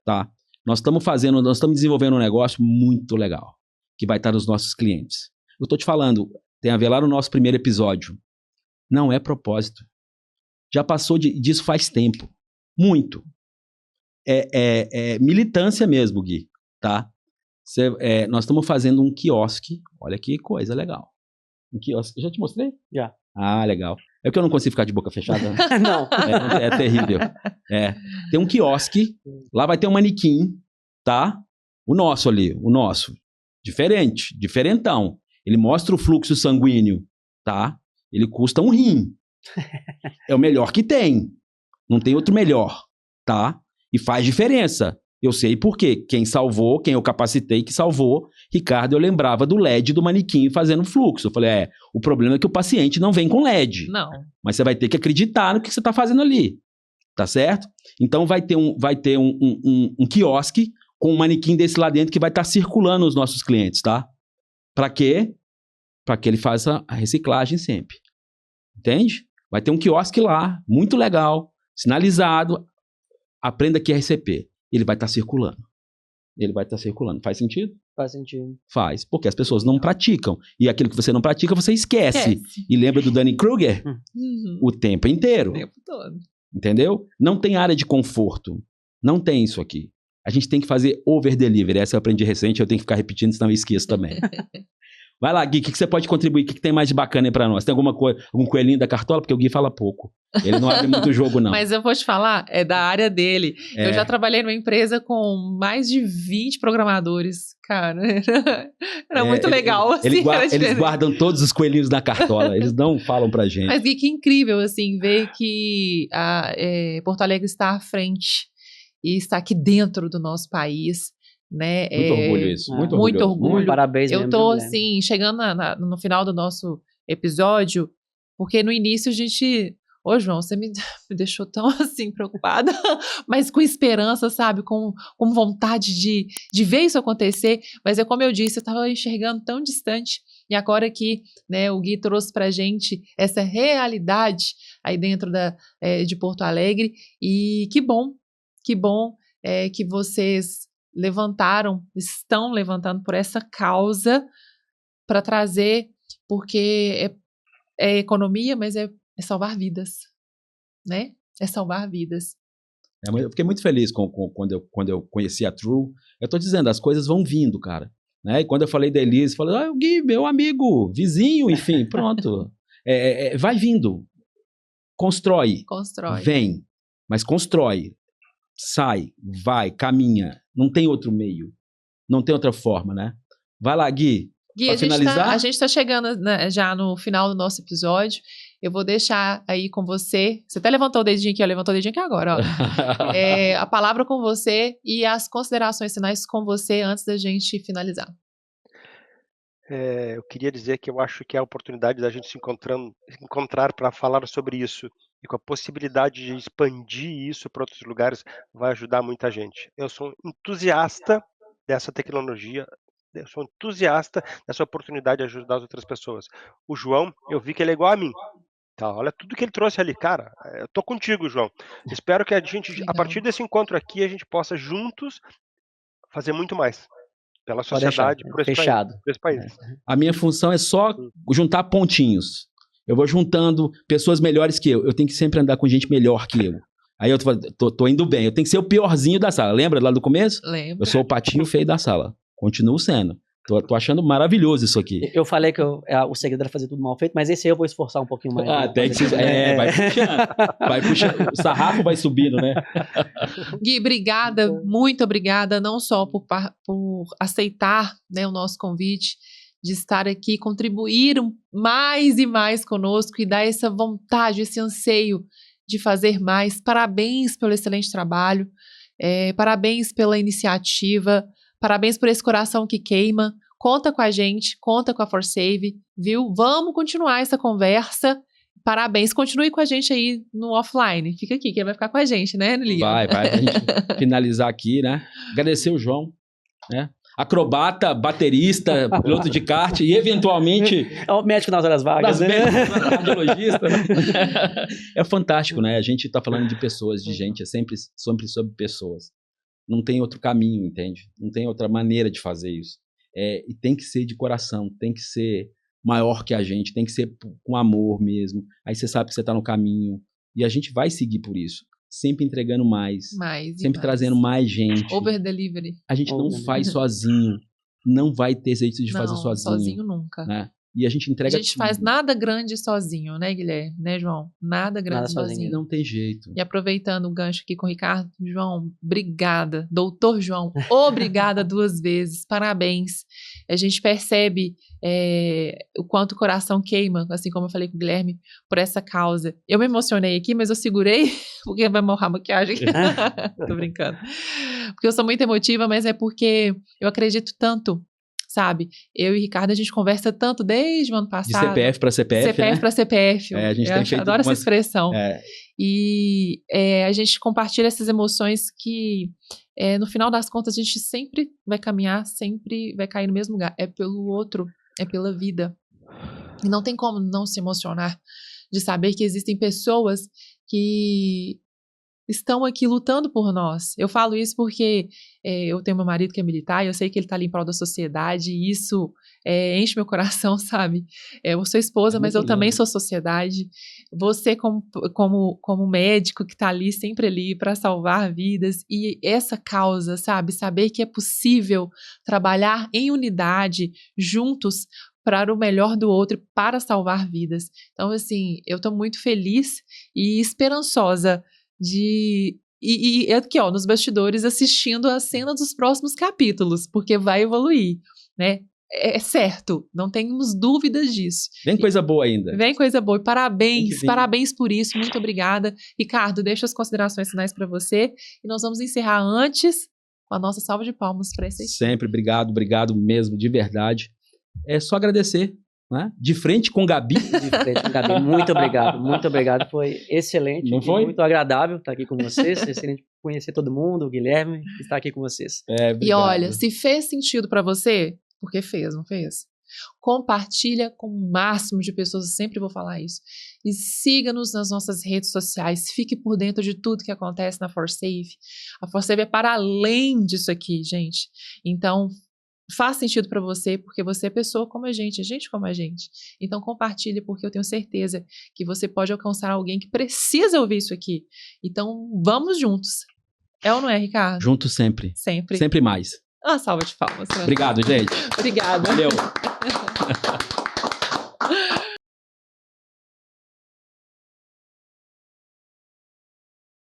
tá? Nós estamos desenvolvendo um negócio muito legal, que vai estar nos nossos clientes. Eu tô te falando, tem a ver lá no nosso primeiro episódio. Não é propósito. Já passou disso faz tempo. Muito. É militância mesmo, Gui, tá? Nós estamos fazendo um quiosque. Olha que coisa legal. Um quiosque. Eu já te mostrei? Já. Ah, legal. É que eu não consigo ficar de boca fechada. Né? Não. É terrível. Tem um quiosque. Lá vai ter um manequim, tá? O nosso ali, o nosso. Diferente, diferentão. Ele mostra o fluxo sanguíneo, tá? Ele custa um rim. É o melhor que tem. Não tem outro melhor, tá? E faz diferença. Eu sei por quê. Quem eu capacitei que salvou, Ricardo, eu lembrava do LED do manequim fazendo fluxo. Eu falei, o problema é que o paciente não vem com LED. Não. Mas você vai ter que acreditar no que você está fazendo ali. Tá certo? Então vai ter um quiosque com um manequim desse lá dentro que vai estar circulando os nossos clientes, tá? Para quê? para que ele faça a reciclagem sempre. Entende? Vai ter um quiosque lá, muito legal, sinalizado, aprenda que é RCP. Ele vai estar circulando. Faz sentido? Faz sentido. Faz, porque as pessoas não praticam. E aquilo que você não pratica, você esquece. E lembra do Dunning-Kruger? O tempo inteiro. O tempo todo. Entendeu? Não tem área de conforto. Não tem isso aqui. A gente tem que fazer over-delivery. Essa eu aprendi recente, eu tenho que ficar repetindo, senão eu esqueço também. Vai lá, Gui, o que você pode contribuir? O que tem mais de bacana aí pra nós? Tem alguma coisa, algum coelhinho da cartola? Porque o Gui fala pouco. Ele não abre muito jogo, não. Mas eu vou te falar, é da área dele. Eu já trabalhei numa empresa com mais de 20 programadores. Cara, era muito legal. Assim, eles guardam todos os coelhinhos da cartola. Eles não falam pra gente. Mas Gui, que incrível, assim, ver que Porto Alegre está à frente e está aqui dentro do nosso país. Né? Muito orgulho isso. Muito orgulho. Parabéns mesmo. Eu tô, assim, chegando no final do nosso episódio, porque no início a gente... Ô, João, você me deixou tão, assim, preocupada, mas com esperança, sabe? Com vontade de ver isso acontecer. Mas é como eu disse, eu estava enxergando tão distante. E agora que, né, o Gui trouxe pra gente essa realidade aí dentro de Porto Alegre. E que bom que vocês estão levantando por essa causa para trazer, porque é economia, mas é salvar vidas, né? É salvar vidas. Eu fiquei muito feliz quando eu conheci a True. Eu tô dizendo, as coisas vão vindo, cara. Né? E quando eu falei da Elise, falei, o Gui, meu amigo, vizinho, enfim, pronto. Vai vindo. Constrói. Vem, mas constrói. Sai, vai, caminha. Não tem outro meio. Não tem outra forma, né? Vai lá, Gui. Gui, a gente tá chegando, né, já no final do nosso episódio. Eu vou deixar aí com você. Você até levantou o dedinho aqui, levantou o dedinho aqui agora, ó. A palavra com você e as considerações finais com você antes da gente finalizar. Eu queria dizer que eu acho que é a oportunidade da gente se encontrar para falar sobre isso e com a possibilidade de expandir isso para outros lugares vai ajudar muita gente. Eu sou entusiasta dessa tecnologia, eu sou entusiasta dessa oportunidade de ajudar as outras pessoas. O João, eu vi que ele é igual a mim. Tá, olha tudo que ele trouxe ali, cara. Eu tô contigo, João. Espero que a gente, a partir desse encontro aqui, a gente possa juntos fazer muito mais. Pela sociedade, por esse país. A minha função é só juntar pontinhos. Eu vou juntando pessoas melhores que eu. Eu tenho que sempre andar com gente melhor que eu. Aí eu tô indo bem. Eu tenho que ser o piorzinho da sala. Lembra lá do começo? Lembro. Eu sou o patinho feio da sala. Continuo sendo. Tô achando maravilhoso isso aqui. Eu falei que o segredo era fazer tudo mal feito, mas esse aí eu vou esforçar um pouquinho mais. Tem que vai puxando. O sarrafo vai subindo, né? Gui, obrigada, muito obrigada, não só por aceitar, né, o nosso convite de estar aqui, contribuir mais e mais conosco e dar essa vontade, esse anseio de fazer mais. Parabéns pelo excelente trabalho, parabéns pela iniciativa. Parabéns por esse coração que queima. Conta com a gente, conta com a ForSave, viu? Vamos continuar essa conversa. Parabéns. Continue com a gente aí no offline. Fica aqui, que ele vai ficar com a gente, né, Lilian? Vai. Pra gente finalizar aqui, né? Agradecer o João, né? Acrobata, baterista, piloto de kart e, eventualmente... É o médico nas horas vagas, né? Cardiologista, né? É fantástico, né? A gente tá falando de pessoas, de gente. É sempre sobre pessoas. Não tem outro caminho, entende? Não tem outra maneira de fazer isso. E tem que ser de coração, tem que ser maior que a gente, tem que ser com amor mesmo. Aí você sabe que você está no caminho. E a gente vai seguir por isso. Sempre entregando mais sempre trazendo mais gente. Over delivery. A gente não faz sozinho. Não vai ter jeito de fazer sozinho. Sozinho nunca. Né? E a gente entrega. A gente faz nada grande sozinho, né, Guilherme? Né, João? Nada grande sozinho. Não tem jeito. E aproveitando o gancho aqui com o Ricardo, João, obrigada. Doutor João, obrigada 2 vezes. Parabéns. A gente percebe o quanto o coração queima, assim como eu falei com o Guilherme, por essa causa. Eu me emocionei aqui, mas eu segurei, porque vai morrer a maquiagem. Tô brincando. Porque eu sou muito emotiva, mas é porque eu acredito tanto. Sabe, eu e Ricardo, a gente conversa tanto desde o ano passado. De CPF para CPF, CPF, né? para CPF. A gente tem feito adoro essa expressão. E a gente compartilha essas emoções que, no final das contas, a gente sempre vai caminhar, sempre vai cair no mesmo lugar. É pelo outro, é pela vida. E não tem como não se emocionar de saber que existem pessoas que estão aqui lutando por nós. Eu falo isso porque eu tenho meu marido que é militar e eu sei que ele está ali em prol da sociedade e isso enche meu coração, sabe? Eu sou esposa, mas eu também sou sociedade. Você como médico que está ali, sempre ali para salvar vidas e essa causa, sabe? Saber que é possível trabalhar em unidade, juntos, para o melhor do outro e para salvar vidas. Então, assim, eu estou muito feliz e esperançosa e aqui, ó, nos bastidores assistindo a cena dos próximos capítulos, porque vai evoluir, né? É certo, não temos dúvidas disso. Vem coisa boa ainda. Vem coisa boa. E parabéns por isso. Muito obrigada. Ricardo, deixa as considerações finais para você e nós vamos encerrar antes com a nossa salva de palmas para esse. Sempre, obrigado mesmo, de verdade. É só agradecer, né? De frente com Gabi. De frente com Gabi, muito obrigado, foi excelente. Não foi? Muito agradável estar aqui com vocês, excelente conhecer todo mundo, o Guilherme, estar aqui com vocês. E olha, se fez sentido para você, porque fez, não fez? Compartilha com o máximo de pessoas, eu sempre vou falar isso. E siga-nos nas nossas redes sociais, fique por dentro de tudo que acontece na ForSafe. A ForSafe é para além disso aqui, gente. Então, faz sentido para você, porque você é pessoa como a gente como a gente. Então, compartilhe, porque eu tenho certeza que você pode alcançar alguém que precisa ouvir isso aqui. Então, vamos juntos. É ou não é, Ricardo? Juntos sempre. Sempre. Sempre mais. Uma salva de palmas. Obrigado, gente. Obrigada. Valeu.